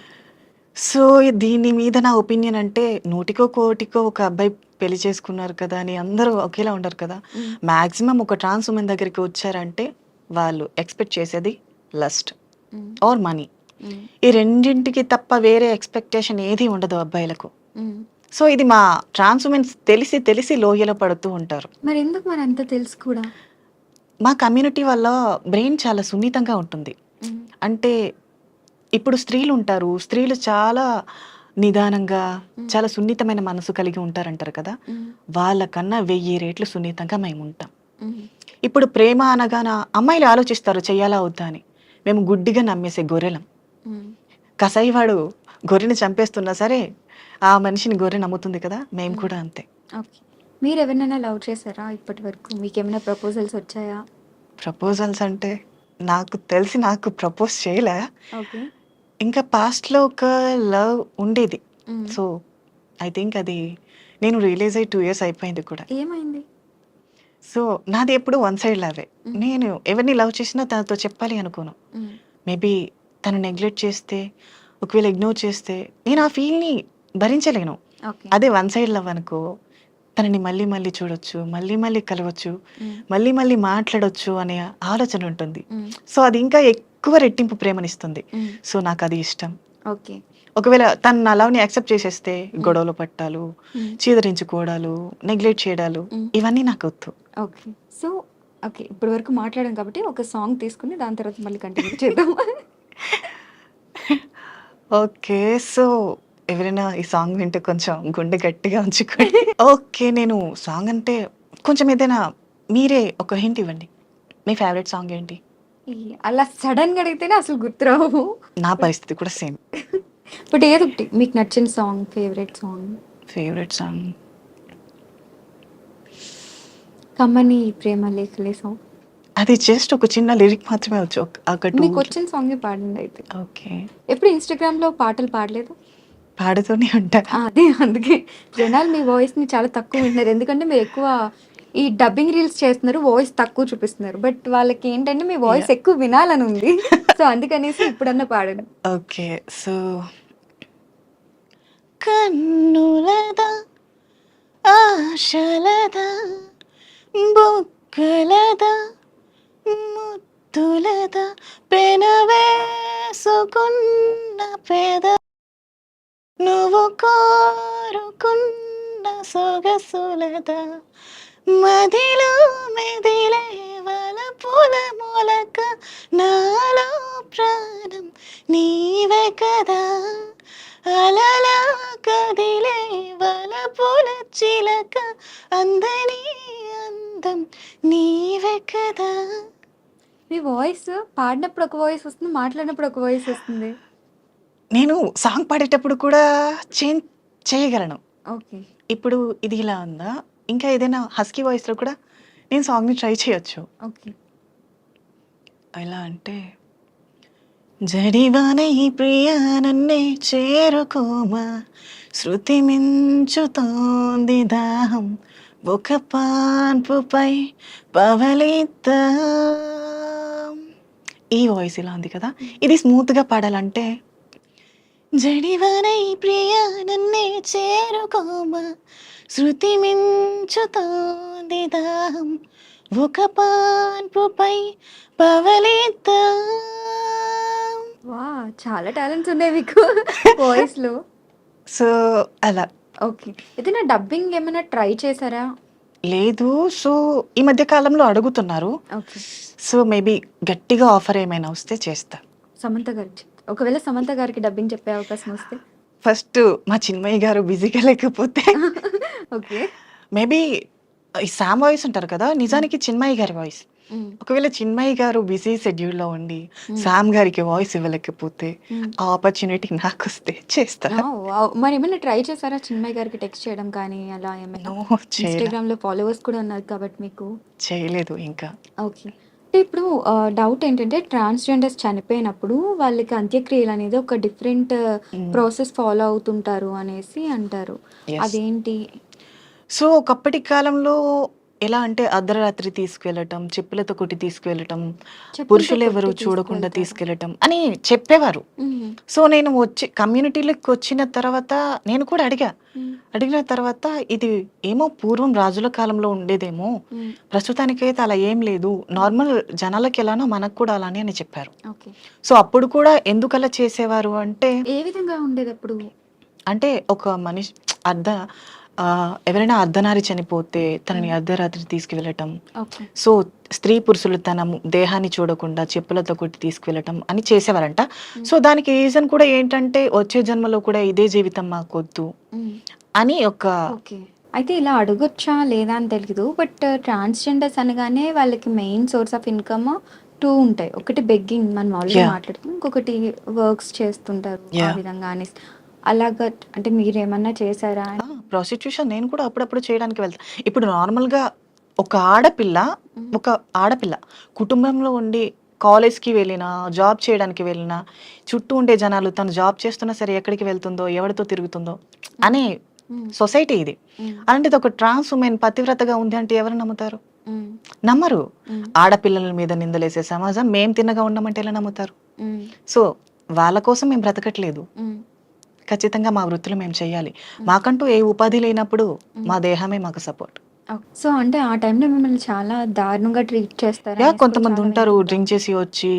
సో, దీని మీద నా ఒపీనియన్ అంటే నూటికో, కోటికో ఒక అబ్బాయి పెళ్లి చేసుకున్నారు కదా! అని అందరూ ఒకేలా ఉండరు కదా! హ్మ్. మాక్సిమం ఒక ట్రాన్స్ వుమెన్ దగ్గరికి వచ్చారంటే వాళ్ళు ఎక్స్‌పెక్ట్ చేసేది lust hmm. Or money. Hmm. ఈ రెండింటికి తప్ప వేరే ఎక్స్‌పెక్టేషన్ ఏది ఉండదు అబ్బాయిలకు. హ్మ్. సో, ఇది మా ట్రాన్స్ వుమెన్స్ తెలిసి తెలిసి లోయలో పడుతూ ఉంటారు. మరెందుకు మరంత తెలుసు కూడా? మా కమ్యూనిటీ వల్ల బ్రెయిన్ చాలా సున్నితంగా ఉంటుంది. హ్మ్. అంటే ఇప్పుడు స్త్రీలుంటారు. స్త్రీలు చాలా నిదానంగా, హ్మ్. చాలా సున్నితమైన మనసు కలిగి ఉంటారంటారు కదా! హ్మ్. వాళ్ళకన్నా 1000 రెట్లు సున్నితంగా మేముంటాం. హ్మ్. ఇప్పుడు ప్రేమ అనగాన అమ్మాయిలు ఆలోచిస్తారు చెయ్యాలా వద్దా అని. మేము గుడ్డిగా నమ్మేసే గొర్రెలం. హ్మ్. కసాయివాడు గొర్రెని చంపేస్తున్నా సరే, ఆ మనిషిని గొర్రె నమ్ముతుంది కదా! మేము హ్మ్. కూడా అంతే. ఓకే. మీరెవరినైనా లవ్ చేసారా ఇప్పటి వరకు? మీకేమైనా ప్రపోజల్స్ వచ్చాయా? ప్రపోజల్స్ అంటే నాకు తెలిసి నాకు ప్రపోజ్ చేయలే. ఓకే. ఇంకా పాస్ట్‌లో ఒక లవ్ ఉండేది. హ్మ్. సో, ఐ థింక్ అది నేను రియలైజ్ అయ్యి 2 ఇయర్స్ అయిపోయింది కూడా. ఏమైంది? సో, నాది ఎప్పుడు వన్ సైడ్ లవ్వే. హ్మ్. నేను ఎవరిని లవ్ చేసినా తనతో చెప్పాలి అనుకోను. హ్మ్. మేబీ తను నెగ్లెక్ట్ చేస్తే, ఒకవేళ ఇగ్నోర్ చేస్తే, నేను ఆ ఫీల్‌ని భరించలేను. ఓకే. అదే వన్ సైడ్ లవ్ అనుకో, తనని మళ్ళీ మళ్ళీ చూడొచ్చు, మళ్ళీ మళ్ళీ కలవచ్చు, మళ్ళీ మళ్ళీ మాట్లాడొచ్చు అనే ఆలోచన ఉంటుంది. సో అది ఇంకా ఎక్కువ రెట్టింపు ప్రేమనిస్తుంది. సో నాకు అది ఇష్టం. ఓకే. ఒకవేళ తను నా లవ్ని యాక్సెప్ట్ చేసేస్తే గొడవలు పట్టాలు, చీదరించుకోవడాలు, నెగ్లెక్ట్ చేయడాలు ఇవన్నీ నాకు వద్దు. ఓకే. So okay. ఇప్పటి వరకు మాట్లాడాం కాబట్టి ఒక సాంగ్ తీసుకుని దాని తర్వాత మళ్ళీ కంటిన్యూ చేద్దాం. ఓకే. సో ఎవరైనా ఈ సాంగ్ వింటే కొంచెం గుండె గట్టిగా ఉంచుకోండి. ఓకే. నేను సాంగ్ అంటే కొంచెం ఏదైనా మీరే ఒక హింట్ ఇవ్వండి. మీ ఫేవరెట్ సాంగ్ ఏంటి? అలా సడన్గా అడిగితేనే అసలు గుర్తురావు. నా పరిస్థితి కూడా సేమ్. బట్ ఏదో ఒకటి మీకు నచ్చిన song, favourite song. Favourite song కమ్మని ప్రేమ లేఖలే సాంగ్. అది జస్ట్ ఒక చిన్న లిరిక్ మాత్రమే వచ్చు. ఒక మీకు వచ్చిన సాంగే పాడండి అయితే. ఓకే. ఎప్పుడు ఇన్స్టాగ్రామ్లో పాటలు పాడలేదు? పాడుతూనే ఉంటా. అదే అందుకే జనాలు మీ వాయిస్ని చాలా తక్కువ వింటున్నారు. ఎందుకంటే మీరు ఎక్కువ ఈ డబ్బింగ్ రీల్స్ చేస్తున్నారు, వాయిస్ తక్కువ చూపిస్తున్నారు. బట్ వాళ్ళకి ఏంటంటే మీ వాయిస్ ఎక్కువ వినాలని ఉంది. సో అందుకనేసి ఇప్పుడన్నా పాడండి. ఓకే. సో కన్నులదా ఆశలదా బొక్కలదా ముద్దులదా పెనవేసుకున్న పెద నువ్వు కోరుకున్న సొగసులదా మదిలో మెదిలే వలపుల మొలక నాలో ప్రాణం నీవే కదా అలలా కదిలే వలపుల చిలక అందని అందం నీవే కదా. మీ వాయిస్ పాడినప్పుడు ఒక వాయిస్ వస్తుంది, మాట్లాడినప్పుడు ఒక వాయిస్ వస్తుంది. నేను సాంగ్ పాడేటప్పుడు కూడా చేంజ్ చేయగలను. ఓకే. ఇప్పుడు ఇది ఇలా ఉందా, ఇంకా ఏదైనా హస్కీ వాయిస్లో కూడా నేను సాంగ్ని ట్రై చేయొచ్చు. ఓకే. ఎలా అంటే జడివాన ఈ ప్రియా నన్నే చేరుకోమా శృతి మించుతోంది దాహం ఒక పాన్పుపై పవలిద్దా. ఈ వాయిస్ ఇలా ఉంది కదా, ఇది స్మూత్గా పాడాలంటే జడివాన ఈ ప్రియా నన్నే చేరుకోమా శృతి మించుతోంది దాహం ఒక పాన్పుపై పవలిద్దా. వా చాలా టాలెంట్స్ ఉన్నాయి మీకు వాయిస్లో. సో అలా. ఓకే. ఏదైనా డబ్బింగ్ ఏమైనా ట్రై చేశారా? లేదు. సో ఈ మధ్య కాలంలో అడుగుతున్నారు. ఓకే. సో మేబీ గట్టిగా ఆఫర్ ఏమైనా వస్తే చేస్తా. సమంత గారికి ఒకవేళ సమంత గారికి డబ్బింగ్ చెప్పే అవకాశం వస్తే? ఫస్ట్ మా చిన్మయ్య గారు బిజీగా లేకపోతే ఓకే. మేబీ ఈ శామ్ వాయిస్ ఉంటారు కదా, నిజానికి చిన్మయ్య గారి వాయిస్. ఒకవేళ చిన్మయ్య గారు బిజీ షెడ్యూల్లో ఉండి శామ్ గారికి వాయిస్ ఇవ్వలేకపోతే ఆ ఆపర్చునిటీ నాకు వస్తే చేస్తా. మరి ఏమైనా ట్రై చేశారా చిన్మయ్య గారికి టెక్స్ట్ చేయడం కానీ అలా ఏమైనా? ఇన్స్టాగ్రామ్లో ఫాలోవర్స్ కూడా ఉన్నారు కాబట్టి మీకు. చేయలేదు ఇంకా. ఓకే. అంటే ఇప్పుడు డౌట్ ఏంటంటే ట్రాన్స్‌జెండర్స్ చనిపోయినప్పుడు వాళ్ళకి అంత్యక్రియలు అనేది ఒక డిఫరెంట్ ప్రాసెస్ ఫాలో అవుతుంటారు అనేసి అంటారు. Yes. అదేంటి? సో ఒకప్పటి కాలంలో ఎలా అంటే అర్ధరాత్రి తీసుకువెళ్ళటం, చెప్పులతో కొట్టి తీసుకువెళ్ళటం, చెప్పులతో పురుషులు ఎవరు కొట్టి చూడకుండా తీసుకువెళ్తారా? తీసుకెళ్ళటం అని చెప్పేవారు. హ్మ్. సో నేను వచ్చి కమ్యూనిటీలోకి వచ్చిన తర్వాత నేను కూడా అడిగిన తర్వాత ఇది ఏమో పూర్వం రాజుల కాలంలో ఉండేదేమో, హ్మ్. ప్రస్తుతానికైతే అలా ఏం లేదు, నార్మల్ జనాలకి ఎలానో మనకు కూడా అలానే అని చెప్పారు. ఓకే. సో అప్పుడు కూడా ఎందుకలా చేసేవారు అంటే, ఏ విధంగా ఉండేదప్పుడు? అంటే ఒక మనిషి ఎవరైనా అర్ధనారి చనిపోతే తనని అర్ధరాత్రి తీసుకువెళ్ళటం, ఓకే. సో స్త్రీ పురుషులు తన దేహాన్ని చూడకుండా చెప్పులతో కొట్టి తీసుకువెళ్ళటం అని చేసేవారంట. సో దానికి రీజన్ కూడా ఏంటంటే వచ్చే జన్మలో కూడా ఇదే జీవితం మాకొద్దు హ్మ్. అని ఒక. ఓకే. అయితే ఇలా అడగొచ్చా లేదా అని తెలీదు. బట్ ట్రాన్స్‌జెండర్స్ అనగానే వాళ్ళకి మెయిన్ సోర్స్ ఆఫ్ ఇన్‌కమ్ 2 ఉంటాయి. ఒకటి బెగ్గింగ్ మనం ఆల్రెడీ Yeah. మాట్లాడుకున్నాం. ఇంకొకటి వర్క్స్ చేస్తుంటారు ఆ Yeah. విధంగా అనేసి. అలాగా అంటే మీరేమన్నా చేశారా? ప్రాస్టిట్యూషన్ నేను కూడా అప్పుడప్పుడు చేయడానికి వెళ్తాను. ఇప్పుడు నార్మల్గా ఒక ఆడపిల్ల కుటుంబంలో ఉండి కాలేజ్కి వెళ్ళినా, జాబ్ చేయడానికి వెళ్ళినా, చుట్టూ ఉండే జనాలు తను జాబ్ చేస్తున్నా సరే ఎక్కడికి వెళ్తుందో, ఎవరితో తిరుగుతుందో అనే హ్మ్. సొసైటీ ఇది. హ్మ్. అలాంటిది ఒక ట్రాన్స్ ఉమెన్ పతివ్రతగా ఉంది అంటే ఎవరు నమ్ముతారు? హ్మ్. నమ్మరు. హ్మ్. ఆడపిల్లల మీద నిందలేసే సమాజం మేము తిన్నగా ఉన్నామంటే ఎలా నమ్ముతారు? హ్మ్. సో వాళ్ళ కోసం మేము బ్రతకట్లేదు, హ్మ్. ఖచ్చితంగా మా వృత్తిలో మేము చేయాలి. మాకంటూ ఏ ఉపాధి లేనప్పుడు మా దేహమే మాకు సపోర్ట్. సో, అంటే ఆ టైంలో మిమ్మల్ని చాలా దారుణంగా ట్రీట్ చేస్తారనేసి కూడా కొంతమంది చాలా ఉంటారు వింటుంటాం. డ్రింక్ చేసి వచ్చి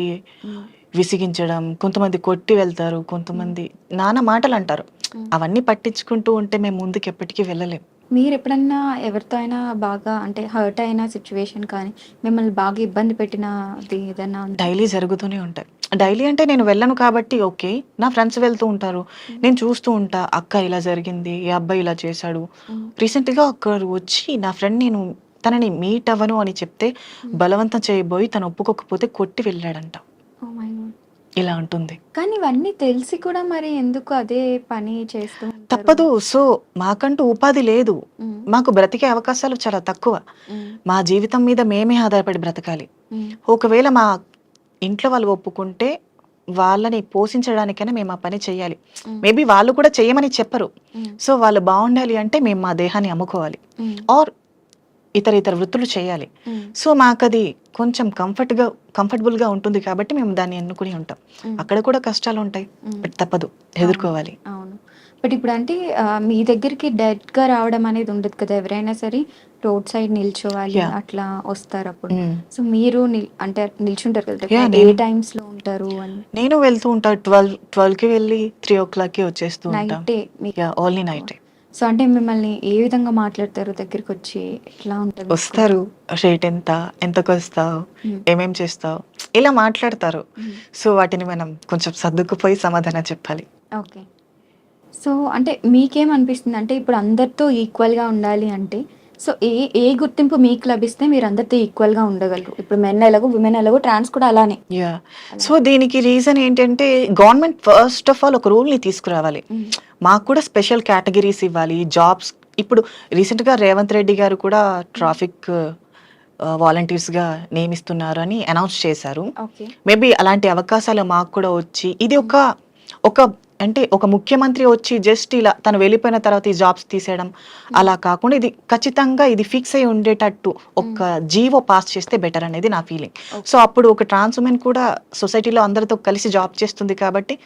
హ్మ్. విసిగించడం, కొంతమంది కొట్టి వెళ్తారు, కొంతమంది నానా మాటలు అంటారు. హ్మ్. అవన్నీ పట్టించుకుంటూ ఉంటే మేము ముందుకు ఎప్పటికీ వెళ్ళలేం. మీరెప్పుడన్నా ఎవరితో అయినా బాగా అంటే హర్ట్ అయిన సిట్యుయేషన్ కానీ, మిమ్మల్ని బాగా ఇబ్బంది పెట్టినది ఏదన్నా ఉందా? డైలీ జరుగుతూనే ఉంటాయి. డైలీ అంటే నేను వెళ్ళను కాబట్టి ఓకే. నా ఫ్రెండ్స్ వెళ్తూ ఉంటారు. హ్మ్. నేను చూస్తూ ఉంటా. అక్క ఇలా జరిగింది. ఈ అబ్బాయి ఇలా చేశాడు. హ్మ్. రీసెంట్‌గా ఒకరు వచ్చి నా ఫ్రెండ్ నేను తనని మీట్ అవ్వను అని చెప్తే హ్మ్. బలవంతం చేయబోయి తను ఒప్పుకోకపోతే కొట్టి వెళ్ళాడంట. Oh my God! ఇలా ఉంటుంది. కానీ ఇవన్నీ తెలిసి కూడా మరి ఎందుకు అదే పని చేస్తూ ఉంటారు? తప్పదు. సో, మాకంటూ ఉపాధి లేదు. హ్మ్. మాకు బ్రతికే అవకాశాలు చాలా తక్కువ. హ్మ్. మా జీవితం మీద మేమే ఆధారపడి బ్రతకాలి. హ్మ్. ఒకవేళ మా ఇంట్లో వాళ్ళు ఒప్పుకుంటే వాళ్ళని పోషించడానికైనా మేము ఆ పని చేయాలి. హ్మ్. మేబీ వాళ్ళు కూడా చేయమని చెప్పరు. హ్మ్. సో, వాళ్ళు బావుండాలి అంటే మేము మా దేహాన్ని అమ్ముకోవాలి. హ్మ్. ఆర్ ఇతర వృత్తులు చేయాలి. హ్మ్. సో, మాకది కొంచెం కంఫర్టబుల్‌గా ఉంటుంది కాబట్టి మేము దాన్ని ఎన్నుకుని ఉంటాం. హ్మ్. అక్కడ కూడా కష్టాలుంటాయి. హ్మ్. బట్ తప్పదు. అవును. ఎదుర్కోవాలి. అవును. బట్ ఇప్పుడంటే మీ దగ్గరికి డైరెక్ట్‌గా రావడం అనేది ఉండదు కదా! ఎవరైనా సరే రోడ్ సైడ్ నిల్చోవాలి యాహ్! అట్లా వస్తారప్పుడు. హ్మ్. సో, మీరు అంటే నిల్చుంటారు కదా! యాహ్! డెఫినెట్ ఏ టైమ్స్‌లో ఉంటారు అని? నేను వెళ్తూ ఉంటా. 12కి వెళ్ళి 3:00కి వచ్చేస్తూ ఉంటా. నైటే మీకు యాహ్! ఓన్లీ ఎక్కువ. నైటే. సో, అంటే మిమ్మల్ని ఏ విధంగా మాట్లాడతారు దగ్గరికొచ్చి? ఎట్లా ఉంటది మీకు? వస్తారు. రేట్ ఎంత? ఎంతకొస్తావు? హ్మ్. ఏమేం చేస్తావు? ఇలా మాట్లాడతారు. హ్మ్. సో, వాటిని మనం కొంచెం సర్దుకుపోయి సమాధానం చెప్పాలి. ఓకే. సో, అంటే మీకేమనిపిస్తుంది? అంటే ఇప్పుడు అందరితో ఈక్వల్‌గా ఉండాలి అంటే, సో, ఏ ఏ గుర్తింపు మీకు లభిస్తే మీరందరితో ఈక్వల్‌గా ఉండగలరు? ఇప్పుడు మెన్ ఎలాగో, విమెన్ ఎలాగో, ట్రాన్స్ కూడా అలానే. యాహ్! అలా. సో, దీనికి రీజన్ ఏంటంటే గవర్నమెంట్ ఫస్ట్ ఆఫ్ ఆల్ ఒక రూల్‌ని తీసుకురావాలి. హ్మ్. మాకు కూడా స్పెషల్ కేటగరీస్ ఇవ్వాలి. జాబ్స్ ఇప్పుడు రీసెంట్‌గా రేవంత్ రెడ్డి గారు కూడా హ్మ్. ట్రాఫిక్ వాలంటీర్స్‌గా నియమిస్తున్నారని అనౌన్స్ చేశారు. ఓకే. మేబీ అలాంటి అవకాశాలు మాకు కూడా వచ్చి ఇది హ్మ్. ఒక అంటే ఒక ముఖ్యమంత్రి వచ్చి జస్ట్ ఇలా తను వెళ్ళిపోయిన తర్వాత ఈ జాబ్స్ తీసేయడం హ్మ్. అలా కాకుండా ఇది ఖచ్చితంగా ఇది ఫిక్స్ అయ్యి ఉండేటట్టు హ్మ్. ఒక జీవో పాస్ చేస్తే బెటర్ అనేది నా ఫీలింగ్. ఓకే. సో, అప్పుడు ఒక ట్రాన్స్ వుమెన్ కూడా సొసైటీలో అందరితో కలిసి జాబ్ చేస్తుంది కాబట్టి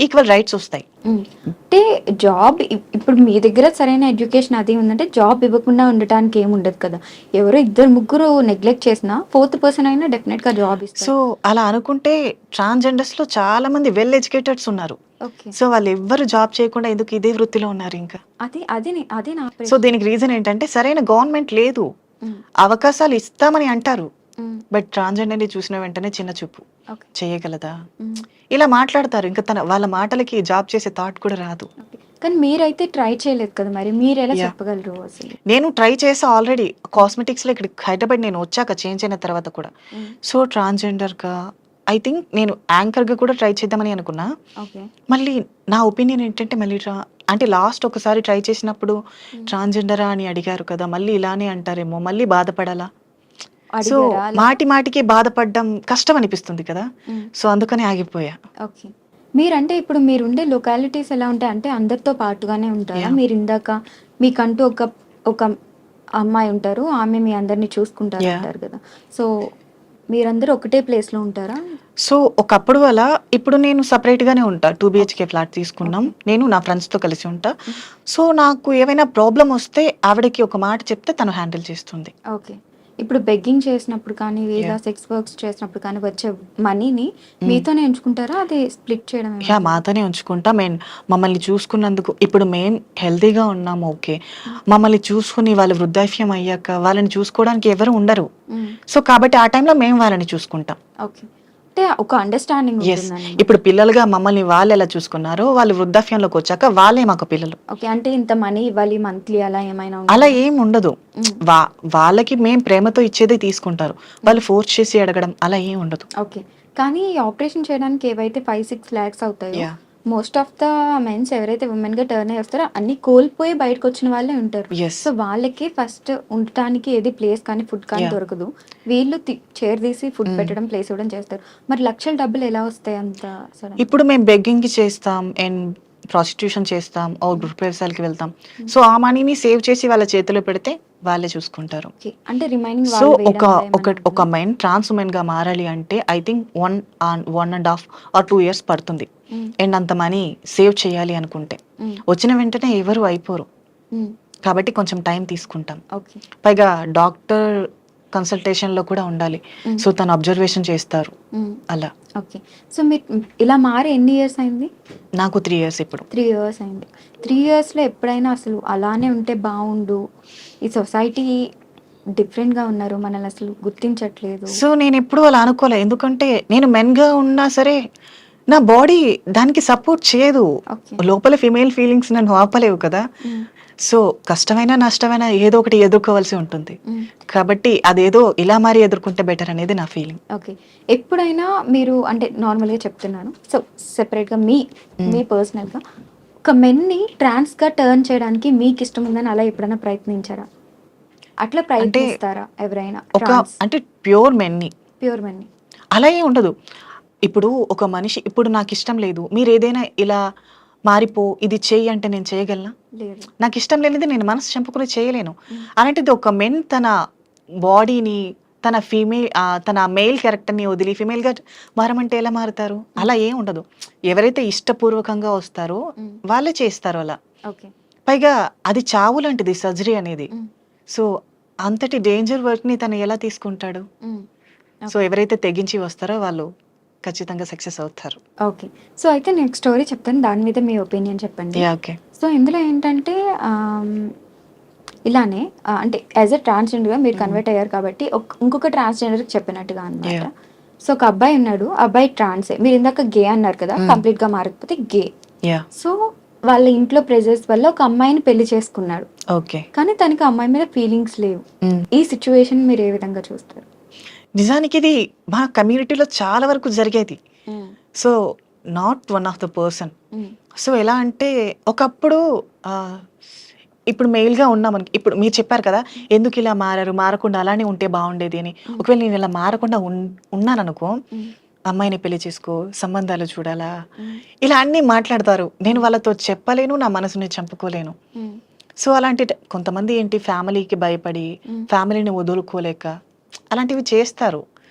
ఈక్వల్ రైట్స్ వస్తాయి. హ్మ్. అంటే జాబ్ ఇప్పుడు మీ దగ్గర సరైన ఎడ్యుకేషన్ అది ఉందంటే జాబ్ ఇవ్వకుండా ఉండటానికి ఏముండదు కదా! ఎవరో ఇద్దరు, ముగ్గురు నెగ్లెక్ట్ చేసినా ఫోర్త్ పర్సన్ అయినా డెఫినెట్‌గా జాబ్ సో, ఇస్తారు. అలా అనుకుంటే ట్రాన్స్‌జెండర్స్‌లో చాలా మంది వెల్ ఎడ్యుకేటెడ్స్ ఉన్నారు. ఓకే. సో, వాళ్ళెవ్వరు జాబ్ చేయకుండా ఎందుకు ఇదే వృత్తిలో ఉన్నారు ఇంకా? అదే నా సో, ప్రశ్న. దీనికి రీజన్ ఏంటంటే సరైన గవర్నమెంట్ లేదు. హ్మ్. అవకాశాలు ఇస్తామని అంటారు. హ్మ్. బట్ ట్రాన్స్‌జెండర్‌ని చూసిన వెంటనే చిన్న చూపు. ఓకే. చేయగలదా? హ్మ్. ఇలా మాట్లాడతారు. ఇంకా వాళ్ళ మాటలకి జాబ్ చేసే థాట్ కూడా రాదు. ఓకే. కానీ మీరైతే ట్రై చేయలేదు కదా! మరి మీరెలా యాహ్! చెప్పగలరు అసలు? నేను ట్రై చేశా ఆల్రెడీ. హ్మ్. కాస్మెటిక్స్‌లో ఇక్కడికి హైదరాబాద్ నేను వచ్చాక చేంజ్ అయిన తర్వాత కూడా. హ్మ్. సో, ట్రాన్స్‌జెండర్‌గా ఐ థింక్ నేను యాంకర్‌గా కూడా ట్రై చేద్దామని అనుకున్నా. ఓకే. మళ్ళీ నా ఒపీనియన్ ఏంటంటే మళ్ళీ అంటే లాస్ట్ ఒకసారి ట్రై చేసినప్పుడు హ్మ్. ట్రాన్స్‌జెండరా అని అడిగారు కదా! మళ్ళీ ఇలానే అంటారేమో, మళ్ళీ బాధపడాలా? సో, అడిగారా అలా? మాటి మాటికి బాధపడడం కష్టం అనిపిస్తుంది కదా! హ్మ్. సో, అందుకని ఆగిపోయా. ఓకే. మీరంటే ఇప్పుడు మీరుండే లొకాలిటీస్ ఎలా ఉంటాయి? అంటే అందరితో పాటుగానే ఉంటారా? యాహ్! మీరిందాక మీకంటూ ఒక అమ్మాయి ఉంటారు. ఆమె మీ అందరిని యాహ్! చూసుకుంటారంటారు గదా! సో, మీరందరూ ఒకటే ప్లేస్‌లో ఉంటారా? సో, ఒకప్పుడు అలా ఇప్పుడు నేను సెపరేట్‌గానే ఉంటా. 2 ఓకే. బీహెచ్‌కే ఫ్లాట్ తీసుకున్నాం. ఓకే. నేను నా ఫ్రెండ్స్‌తో కలిసి ఉంటా. హ్మ్. సో, నాకు ఏవైనా ప్రాబ్లమ్ వస్తే ఆవిడకి ఒక మాట చెప్తే తను హ్యాండిల్ చేస్తుంది. ఓకే. ఇప్పుడు బెగ్గింగ్ చేసినప్పుడు కానీ, లేదా యాహ్! సెక్స్ వర్క్స్ చేసినప్పుడు కానీ వచ్చే మనీని హ్మ్. మీతోనే ఉంచుకుంటారా? అది స్ప్లిట్ చేయడం ఏమైనా జరుగుతుందా? మాతోనే ఉంచుకుంటాం. మమ్మల్ని చూసుకున్నందుకు ఇప్పుడు మేము హెల్తీగా ఉన్నాము ఓకే. హ్మ్. మమ్మల్ని చూసుకొని వాళ్ళు వృద్ధాప్యం అయ్యాక వాళ్ళని చూసుకోవడానికి ఎవరు ఉండరు. హ్మ్. సో, కాబట్టి ఆ టైంలో మేము వాళ్ళని చూసుకుంటాం. ఓకే. అంటే ఒక అండర్‌స్టాండింగ్ యెస్. ఉంటుందన్నమాట. ఇప్పుడు పిల్లలుగా మమ్మల్ని వాళ్ళెలా చూసుకున్నారో, వాళ్ళు వృద్ధాప్యంలోకొచ్చాక వాళ్ళే మాకు పిల్లలు. ఓకే. అంటే ఇంత మనీ ఇవ్వాలి మంత్లీ అలా ఏమైనా అలా ఉంటుందా? ఏం ఉండదు. హ్మ్. వా వాళ్ళకి మేము ప్రేమతో ఇచ్చేదే తీసుకుంటారు. హ్మ్. వాళ్ళు ఫోర్స్ చేసి అడగడం అలా ఏం ఉండదు. ఓకే. కానీ ఈ ఆపరేషన్ చేయడానికి ఏవైతే 5, 6 లాక్స్ అవుతాయో, yeah! Most of the mens ఎవరైతే వుమెన్‌గా టర్న్ అయ్యి వస్తారో అన్నీ కోల్పోయి బయటకొచ్చిన వాళ్ళే ఉంటారు. యెస్. సో, వాళ్ళకి ఫస్ట్ ఉండటానికి ఏది ప్లేస్ కానీ, ఫుడ్ కానీ యాహ్! దొరకదు. వీళ్ళు చేరదీసి ఫుడ్ హ్మ్. పెట్టడం, ప్లేస్ ఇవ్వడం చేస్తారు. మరి లక్షల డబ్బులు ఎలా వస్తాయి అంత సడెన్‌గా? ఇప్పుడు మేము బెగ్గింగ్‌కి చేస్తాం అండ్ ప్రాస్టిట్యూషన్ చేస్తాం. హ్మ్. గృహప్రవేశాలకి వెళ్తాం. హ్మ్. సో, ఆ మనీని సేవ్ చేసి వాళ్ళ చేతిలో పెడితే వాళ్ళే చూసుకుంటారు. ఓకే. అంటే రిమైనింగ్ సో వాళ్ళు ఒక వేయడం అలా ఒక ఏమన్నా ఒక మెన్ ట్రాన్స్ ఉమెన్గా మారాలి అంటే ఐ థింక్ 1.5 ఆర్ 2 ఇయర్స్ పడుతుంది. హ్మ్. అండ్ అంత మనీ సేవ్ చేయాలి అనుకుంటే హ్మ్. వచ్చిన వెంటనే ఎవరు అయిపోరు, హ్మ్. కాబట్టి కొంచెం టైం తీసుకుంటాం. ఓకే. పైగా డాక్టర్ కన్సల్టేషన్లో కూడా ఉండాలి. హ్మ్. సో తను అబ్జర్వేషన్ చేస్తారు హ్మ్. అలా. ఓకే. సో మీరు ఇలా మారి ఎన్ని ఇయర్స్ అయింది? నాకు 3 ఇయర్స్ ఇప్పుడు. 3 ఇయర్స్ అయింది. 3 ఇయర్స్‌లో ఎప్పుడైనా అసలు అలానే ఉంటే బావుండు, ఈ సొసైటీ డిఫరెంట్‌గా ఉన్నారు, మనల్ని అసలు గుర్తించట్లేదు. సో నేనెప్పుడూ అలా అనుకోలే. ఎందుకంటే నేను మెన్‌గా ఉన్నా సరే నా బాడీ దానికి సపోర్ట్ చేయదు. ఓకే. లోపల ఫీమేల్ ఫీలింగ్స్ నన్ను ఆపలేవు కదా! హ్మ్. సో కష్టమైనా, నష్టమైనా ఏదో ఒకటి ఎదుర్కోవాల్సి ఉంటుంది. హ్మ్. కాబట్టి అదేదో ఇలా మారి ఎదుర్కొంటే బెటర్ అనేది నా ఫీలింగ్. ఓకే. ఎప్పుడైనా మీరు అంటే నార్మల్‌గా చెప్తున్నాను. సో, సెపరేట్‌గా మీ పర్సనల్‌గా ఒక మెన్‌ని ట్రాన్స్‌గా టర్న్ చేయడానికి మీకిష్టం ఉందని అలా ఎప్పుడైనా ప్రయత్నించారా? అట్లా అంటే ప్రయత్నిస్తారా ఎవరైనా ఒక ట్రాన్స్ అంటే ప్యూర్ మెన్‌ని ప్యూర్ మెన్‌ని? అలా ఏం ఉండదు. ఇప్పుడు ఒక మనిషి ఇప్పుడు నాకిష్టం లేదు. మీరేదైనా ఇలా మారిపో, ఇది చెయ్యి అంటే నేను చేయగలనా? లేదు. నాకిష్టం లేనిది నేను మనసు చంపుకొని చేయలేను. హ్మ్. అలాంటిది ఒక మెన్ తన బాడీని, తన మెయిల్ క్యారెక్టర్‌ని వదిలి ఫీమేల్‌గా మారమంటే ఎలా మారుతారు? అలా ఏం ఉండదు. ఎవరైతే ఇష్టపూర్వకంగా వస్తారో హ్మ్. వాళ్ళే చేస్తారు అలా. ఓకే. పైగా అది చావు లాంటిది సర్జరీ అనేది. హ్మ్. సో, అంతటి డేంజర్ వర్క్‌ని తను ఎలా తీసుకుంటాడు? హ్మ్. సో, ఎవరైతే తెగించి వస్తారో వాళ్ళు ఖచ్చితంగా సక్సెస్ అవుతారు. ఓకే. సో, అయితే నేను ఒక స్టోరీ చెప్తాను. దాని మీద మీ ఒపీనియన్ చెప్పండి. యాహ్! ఓకే. సో, ఇందులో ఏంటంటే ఇలానే అంటే యాస్ ఎ ట్రాన్స్‌జెండర్‌గా మీరు కన్వర్ట్ అయ్యారు కాబట్టి ఇంకొక ట్రాన్స్‌జెండర్‌కి చెప్పినట్టుగా అనమాట. యాహ్! సో, ఒక అబ్బాయి ఉన్నాడు. ఆ అబ్బాయి ట్రాన్సే. మీరు ఇందాక గే అన్నారు కదా! కంప్లీట్‌గా మారకపోతే గే. యాహ్! సో, వాళ్ళ ఇంట్లో ప్రెజర్స్ వల్ల ఒక అమ్మాయిని పెళ్లి చేసుకున్నాడు. ఓకే. కానీ తనకి ఆ అమ్మాయి మీద ఫీలింగ్స్ లేవు. హ్మ్. ఈ సిట్యుయేషన్ మీరు ఏ విధంగా చూస్తారు? నిజానికి ఇది మా కమ్యూనిటీలో చాలా వరకు జరిగేది. హ్మ్. So, not one of the person. హ్మ్. సో, ఎలా అంటే ఒకప్పుడు ఆహ్, ఇప్పుడు మెయిల్‌గా ఉన్నామనుకో ఇప్పుడు మీరు చెప్పారు కదా! ఎందుకిలా మారారు? మారకుండా అలానే ఉంటే బావుండేది అని. హ్మ్. ఒకవేళ నేను ఇలా మారకుండా ఉన్నాననుకో, హ్మ్. అమ్మాయిని పెళ్లి చేసుకో, సంబంధాలు చూడాలా, హ్మ్. ఇలా అన్నీ మాట్లాడతారు. నేను వాళ్ళతో చెప్పలేను, నా మనసుని చంపుకోలేను. హ్మ్. సో, అలాంటి కొంతమంది ఏంటి ఫ్యామిలీకి భయపడి, హ్మ్. ఫ్యామిలీని వదులుకోలేక అలాంటివి చేస్తారు.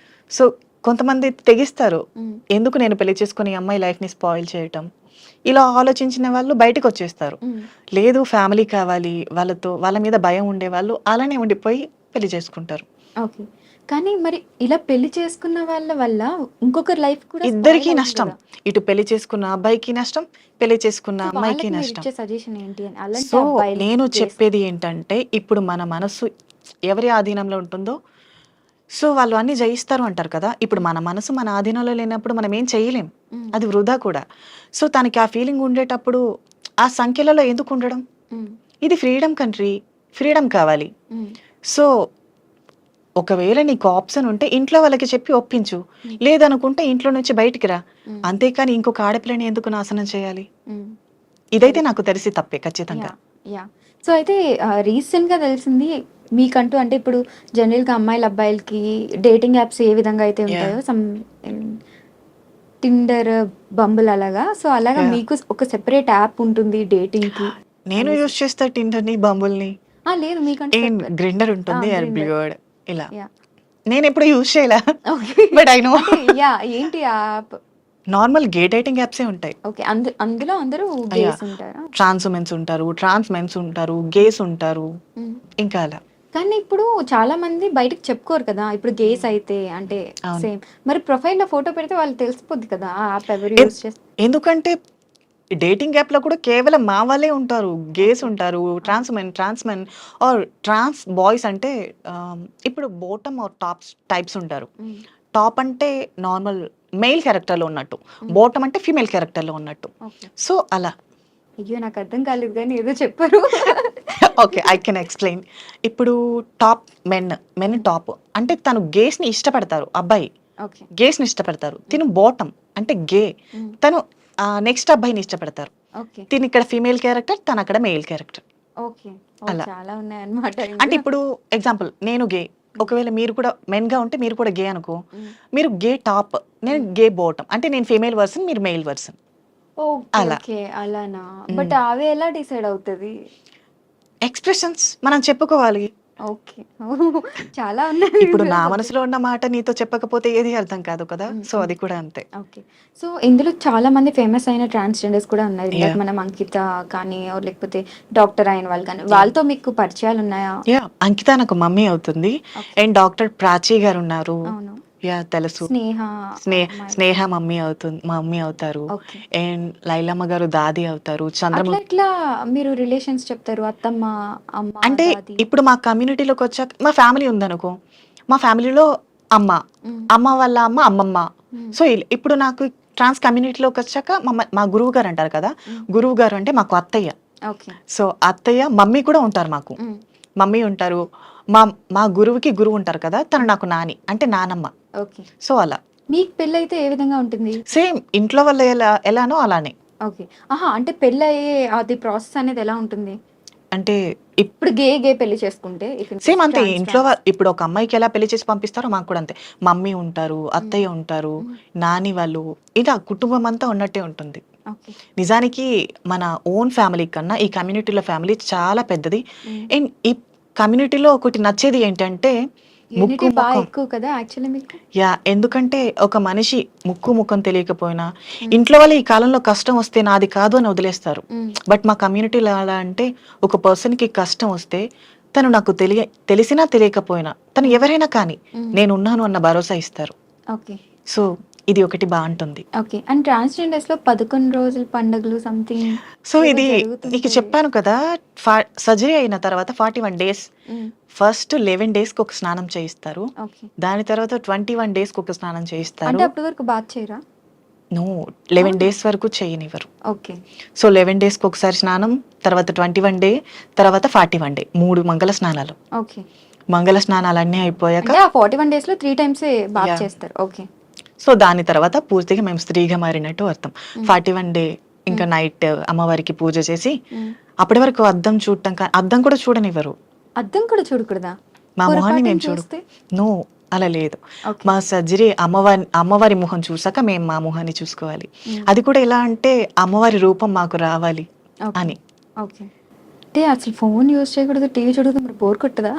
సో, కొంతమంది తెగిస్తారు. హ్మ్. ఎందుకు నేను పెళ్లి చేసుకొని ఈ అమ్మాయి లైఫ్‌ని స్పాయిల్ చేయటం. ఇలా ఆలోచించిన వాళ్ళు బయటకొచ్చేస్తారు. హ్మ్. లేదు ఫ్యామిలీ కావాలి, వాళ్ళ మీద భయం ఉండేవాళ్ళు అలానే ఉండిపోయి పెళ్లి చేసుకుంటారు. ఓకే. కానీ మరి ఇలా పెళ్లి చేసుకున్న వాళ్ళ వల్ల ఇంకొకరి లైఫ్ కూడా స్పాయిల్ ఇద్దరికీ అవుతుంది నష్టం. గదా! ఇటు పెళ్లి చేసుకున్న అబ్బాయికి నష్టం, పెళ్లి చేసుకున్న సో, అమ్మాయికి వాళ్ళకి నష్టం. మీరిచ్చే సజెషన్ ఏంటి అని? అలాంటి సో, అబ్బాయిలకి, నేను గేస్‌కి. చెప్పేది ఏంటంటే, ఇప్పుడు మన మనస్సు ఎవరి ఆధీనంలో ఉంటుందో, సో, వాళ్ళు అన్నీ జయిస్తారు అంటారు కదా! ఇప్పుడు హ్మ్. మన మనసు మన ఆధీనంలో లేనప్పుడు మనం ఏం చేయలేం. హ్మ్. అది వృధా కూడా. సో, తనకి ఆ ఫీలింగ్ ఉండేటప్పుడు ఆ సంఖ్యలలో ఎందుకు ఉండడం? హ్మ్. ఇది ఫ్రీడమ్ కంట్రీ. ఫ్రీడమ్ కావాలి. హ్మ్. సో, ఒకవేళ నీకు ఆప్షన్ ఉంటే ఇంట్లో వాళ్ళకి చెప్పి ఒప్పించు. హ్మ్. లేదనుకుంటే ఇంట్లో నుంచి బయటికి రా. హ్మ్. అంతేకాని ఇంకొక ఆడపిల్లని ఎందుకు నాశనం చేయాలి? హ్మ్. ఇదైతే కరెక్ట్. నాకు తెలిసి తప్పే ఖచ్చితంగా. యాహ్! యాహ్! సో, అయితే రీసెంట్‌గా తెలిసింది మీకంటూ అంటే ఇప్పుడు జనరల్‌గా అమ్మాయిలు, అబ్బాయిలకి డేటింగ్ యాప్స్ ఏ విధంగా అయితే యాహ్! ఉంటాయో హ్మ్, టిండర్, బంబుల్ అలాగా. సో, అలాగా యాహ్! మీకు ఒక సెపరేట్ యాప్ ఉంటుంది డేటింగ్‌కి నేను అనేసి. యూజ్ చేస్తా టిండర్‌ని, బంబుల్‌ని. లేదు మీకంటూ గ్రిండర్ ఉంటుంది, గ్రిండర్. బ్లర్డ్ ఇలా. యాహ్! నేనెప్పుడు యూజ్ చేయలా. ఓకే. But I know. అంటే యాహ్! ఏంటి ఆ యాప్? నార్మల్ గే డేటింగ్ యాప్సే ఉంటాయి. ఓకే. అందులో అందరూ యాహ్! గేస్ ఉంటారా? ట్రాన్స్ వుమెన్స్ ఉంటారు, ట్రాన్స్ మెన్స్ ఉంటారు, గేస్ ఉంటారు. హ్మ్. ఇంకా అలా. కానీ ఇప్పుడు చాలా మంది బయటకి చెప్పుకోరు కదా! ఇప్పుడు గేస్ అయితే అంటే అవును. సేమ్. మరి ప్రొఫైల్‌లో ఫోటో పెడితే వాళ్ళకి తెలిసిపోద్ది కదా! ఆ యాప్ ఎవరు ఎ యూజ్ చేస్ ఎందుకంటే డేటింగ్ యాప్‌లో కూడా కేవలం మా వాళ్ళే ఉంటారు. Gays okay. ఉంటారు, ఆ! Trans men or trans boys అంటే ఇప్పుడు బాటమ్ ఆర్ టాప్స్ టైప్స్ ఉంటారు. హ్మ్. టాప్ అంటే నార్మల్ మెయిల్ క్యారెక్టర్‌లో ఉన్నట్టు. హ్మ్. బాటమ్ అంటే ఫీమేల్ క్యారెక్టర్‌లో ఉన్నట్టు. ఓకే. సో, అలా. అయ్యో! నాకు అర్థం కాలేదు గానీ ఏదో చెప్పారు. ఓకే. I can explain. ఇప్పుడు టాప్ మెన్ హ్మ్. టాప్ అంటే తను గేస్‌ని ఇష్టపడతారు అబ్బాయి. ఓకే. గేస్‌ని ఇష్టపడతారు. హ్మ్. తిను బాటమ్ అంటే గే. హ్మ్. తను నెక్స్ట్ అబ్బాయిని ఇష్టపడతారు. ఓకే. తినిక్కడ ఫీమేల్ క్యారెక్టర్, తనక్కడ మెయిల్ క్యారెక్టర్. ఓకే. ఓహ్! అలా. చాలా ఉన్నాయన్నమాట అంటే ఇందులో. ఇప్పుడు ఎగ్జాంపుల్ నేను గే. హ్మ్. ఒకవేళ మీరు కూడా మెన్‌గా ఉంటే మీరు కూడా గే అనుకో. హ్మ్. మీరు గే టాప్. నేను హ్మ్. గే బాటమ్. అంటే నేను ఫీమేల్ వెర్షన్, మీరు మెయిల్ వెర్షన్. ఓకే. అలా. ఓకే. అలానా? హ్మ్. బట్ అవి ఎలా డిసైడ్ అవుతది? ఎక్స్‌ప్రెషన్స్ మనం చెప్పుకోవాలి. ఓకే. చాలా ఉన్నాయి ఇప్పుడు నా రీజన్స్. ఓకే. మనసులో ఉన్న మాట నీతో చెప్పకపోతే ఏది అర్థం కాదు కదా! హ్మ్. సో, హ్మ్. అది కూడా అంతే. ఓకే. సో, ఇందులో చాలా మంది ఫేమస్ అయిన ట్రాన్స్‌జెండర్స్ కూడా ఉన్నారు. ఇందాక యాహ్! మనం అంకిత కానీ ఆర్ లేకపోతే డాక్టర్ అయిన వాళ్ళు కానీ, యాహ్! వాళ్ళతో మీకు పరిచయాలున్నాయా? యాహ్! అంకిత నాకు మమ్మీ అవుతుంది. ఓకే. అండ్ డాక్టర్ ప్రాచి గారున్నారు. అవును. యాహ్! తెలుసు. స్నేహ స్నే అమ్మాయి. స్నేహ మమ్మీ అవుతారు. ఓకే. అండ్ లైలమ్మ గారు దాది అవుతారు. అట్లా ఎట్లా మీరు రిలేషన్స్ చెప్తారు? అత్తమ్మ, అమ్మ, అంటే దాది. ఇప్పుడు మా కమ్యూనిటీలోకొచ్చాక మా ఫ్యామిలీ ఉందనుకో, మా ఫ్యామిలీలో అమ్మ, హ్మ్. అమ్మ వాళ్ళ అమ్మ, అమ్మమ్మ. హ్మ్. సో, ఇప్పుడు నాకు ట్రాన్స్ కమ్యూనిటీలోకొచ్చాక మా గురువు గారు అంటారు కదా! హ్మ్. గురువు గారు అంటే మాకు అత్తయ్య. ఓకే. సో, అత్తయ్య, మమ్మీ కూడా ఉంటారు మాకు. హ్మ్. మమ్మీ ఉంటారు. మా మా గురువుకి గురువు ఉంటారు కదా! తను హ్మ్. నాకు నాని. అంటే నానమ్మ. ఓకే. సో, అలా. మీకు పెళ్లయితే ఏ విధంగా ఉంటుంది? సేమ్ ఇంట్లో వాళ్ళు ఎలానో అలానే. ఓకే. ఆహా! అంటే పెళ్లయ్యే అది ప్రాసెస్ అనేది ఎలా ఉంటుంది? అంటే ఇప్పుడు గే పెళ్లి చేసుకుంటే ఇఫ్ ఇన్ సేమ్ కేస్ అంతే. ఇంట్లో ట్రాన్స్. ఇప్పుడు ఒక అమ్మాయికి ఎలా పెళ్లి చేసి పంపిస్తారో మాకు కూడా అంతే. మమ్మీ ఉంటారు, హ్మ్. అత్తయ్య ఉంటారు, హ్మ్. నాని వాళ్ళు ఇలా కుటుంబం అంతా ఉన్నట్టే ఉంటుంది. ఓకే. నిజానికి మన ఓన్ ఫ్యామిలీ కన్నా ఈ కమ్యూనిటీలో ఫ్యామిలీ చాలా పెద్దది. హ్మ్. అండ్ ఈ కమ్యూనిటీలో ఒకటి నచ్చేది ఏంటంటే ముక్కు, యూనిటీ ముఖం. ఎక్కువ కదా యాక్చువల్లీ మీకు? యాహ్! ఎందుకంటే ఒక మనిషి ముక్కు, ముఖం తెలియకపోయినా హ్మ్. ఇంట్లో వాళ్ళు ఈ కాలంలో కష్టం వస్తే నాది కాదు అని వదిలేస్తారు. హ్మ్. బట్ మా కమ్యూనిటీలో ఎలా అంటే ఒక పర్సన్‌కి కష్టం వస్తే తను నాకు తెలిసినా తెలియకపోయినా తను హ్మ్. ఎవరైనా కానీ హ్మ్. నేనున్నాను అన్న భరోసా ఇస్తారు. ఓకే. సో, ఇది ఒకటి బావుంటుంది. ఓకే. అండ్ ట్రాన్స్‌జెండర్స్‌లో 11 రోజుల పండుగలు సంథింగ్ సో, ఏవో ఇది నీకు జరుగుతుంటాయి. చెప్పాను కదా! ఫా సర్జరీ అయిన తర్వాత 41 డేస్ హ్మ్. ఫస్ట్ 11 డేస్‌కి ఒక స్నానం చేయిస్తారు. ఓకే. దాని తర్వాత 21 డేస్‌కి ఒక స్నానం అంటే చేయిస్తారు. అప్పటి వరకు బాత్ చేయరా? నో. 11 అవునా? డేస్ వరకు చేయనివ్వరు. ఓకే. సో, 11 డేస్‌కి ఒకసారి స్నానం, తర్వాత 21 డే, తర్వాత 41 డే. 3 మంగళ స్నానాలు. ఓకే. మంగళ స్నానాలన్నీ అయిపోయాక అంటే ఆ 41 డేస్‌లో 3 టైమ్సే బాత్ యాహ్! చేస్తారు. ఓకే. సో, దాని తర్వాత పూర్తిగా మేము స్త్రీగా మారినట్టు అర్థం. హ్మ్. 41 డే ఇంకా హ్మ్. నైట్ అమ్మవారికి పూజ చేసి, హ్మ్. అప్పటి వరకు అద్దం చూడటం అద్దం కూడా చూడనివ్వరు. అద్దం కూడా చూడకూడదా? మా మొహాన్ని పొరపాటున మేము చూస్తే? నో. అలా లేదు. ఓకే. మా సర్జరీ అమ్మవారి మొహం చూసాక మేము మా మొహాన్ని చూసుకోవాలి. హ్మ్. అది కూడా ఎలా అంటే అమ్మవారి రూపం మాకు రావాలి ఓకే. అని. ఓకే. అంటే అసలు ఫోను యూజ్ చేయకూడదు, టీవీ చూడకూడదు మరి బోర్ కొట్టదా?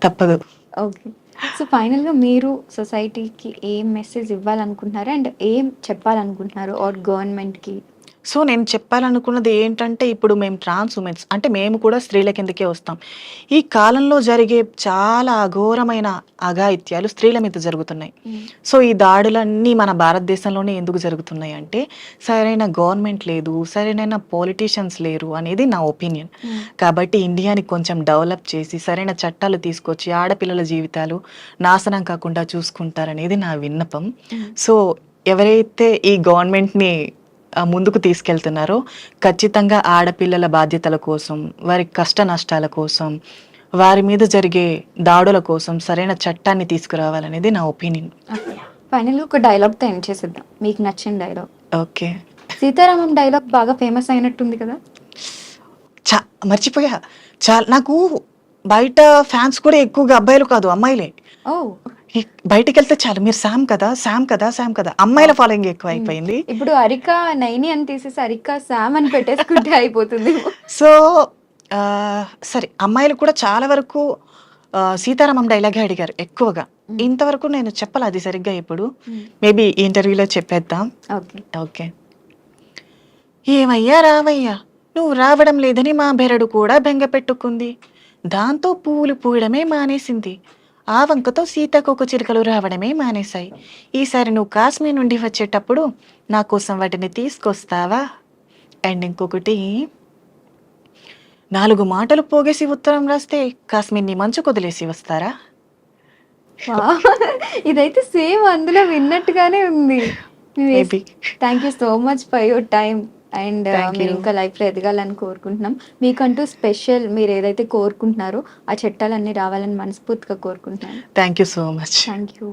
తప్పదు. ఓకే. సో, ఫైనల్‌గా మీరు సొసైటీకి ఏం మెసేజ్ ఇవ్వాలనుకుంటున్నారు? అండ్ ఏం చెప్పాలనుకుంటున్నారు? ఆర్ గవర్నమెంట్‌కి? సో, నేను చెప్పాలనుకున్నది ఏంటంటే, ఇప్పుడు మేము ట్రాన్స్ ఉమెన్స్ అంటే మేము కూడా స్త్రీల కిందకే వస్తాం. ఈ కాలంలో జరిగే చాలా అఘోరమైన అఘాయిత్యాలు స్త్రీల మీద జరుగుతున్నాయి. హ్మ్. సో, ఈ దాడులన్నీ మన భారతదేశంలోనే ఎందుకు జరుగుతున్నాయి అంటే, సరైన గవర్నమెంట్ లేదు, సరైన పొలిటీషియన్స్ లేరు అనేది నా ఒపీనియన్. హ్మ్. కాబట్టి ఇండియాని కొంచెం డెవలప్ చేసి, సరైన చట్టాలు తీసుకొచ్చి, ఆడపిల్లల జీవితాలు నాశనం కాకుండా చూసుకుంటారనేది నా విన్నపం. హ్మ్. సో, ఎవరైతే ఈ గవర్నమెంట్‌ని ముందుకు తీసుకెళ్తున్నారో ఖచ్చితంగా ఆడపిల్లల బాధ్యతల కోసం, వారి కష్ట నష్టాల కోసం, వారి మీద జరిగే దాడుల కోసం సరైన చట్టాన్ని తీసుకురావాలనేది నా ఒపీనియన్. ఓకే. ఫైనల్‌గా ఒక డైలాగ్‌తో ఎండ్ చేసేద్దాం. మీకు నచ్చిన డైలాగ్. ఓకే. 'సీతారామం' డైలాగ్ బాగా ఫేమస్ అయినట్టుంది కదా? చ మర్చిపోయా. నాకు బయట ఫ్యాన్స్ కూడా ఎక్కువగా అబ్బాయిలు కాదు, అమ్మాయిలే. ఓహ్! బయటికెళ్తే చాలు మీరు సామ్ కదా! సామ్ కదా! సామ్ కదా! అమ్మాయిల వావ్! ఫాలోయింగ్ హ్మ్. ఎక్కువైపోయింది. ఇప్పుడు 'అరిక నైని' అని తీసేసి 'అరిక సామ్' అని పెట్టేసుకుంటే అయిపోతుందేమో. సో, సరే అమ్మాయిలు కూడా చాలా వరకు 'సీతారామం' డైలాగే అడిగారు ఎక్కువగా. హ్మ్. ఇంతవరకు నేను చెప్పలా అది సరిగ్గా ఎప్పుడు. హ్మ్. మేబీ ఈ ఇంటర్వ్యూలో చెప్పేద్దాం. ఓకే. ఓకే. ఏమయ్యా రావయ్యా! నువ్వు రావడం లేదని మా బెరడు కూడా బెంగ పెట్టుకుంది. దాంతో పువ్వులు పూయడమే మానేసింది. ఆ వంకతో సీతాకోక చిలుకలు రావడమే మానేశాయి. ఈసారి నువ్వు కాశ్మీర్ నుండి వచ్చేటప్పుడు నా కోసం వాటిని తీసుకొస్తావా? అండ్ ఇంకొకటి 4 మాటలు పోగేసి ఉత్తరం రాస్తే కాశ్మీర్‌ని మంచుకొదిలేసి వస్తారా? వావ్! ఇదైతే సేమ్ అందులో విన్నట్టుగానే ఉంది. Maybe. Thank you so much for your time. And thank మీరు యూ. ఇంకా లైఫ్‌లో ఎదగాలని కోరుకుంటున్నాం. మీకంటూ స్పెషల్ మీరేదైతే కోరుకుంటున్నారో ఆ చట్టాలన్నీ రావాలని మనస్ఫూర్తిగా కోరుకుంటున్నాను. Thank you so much. Thank you.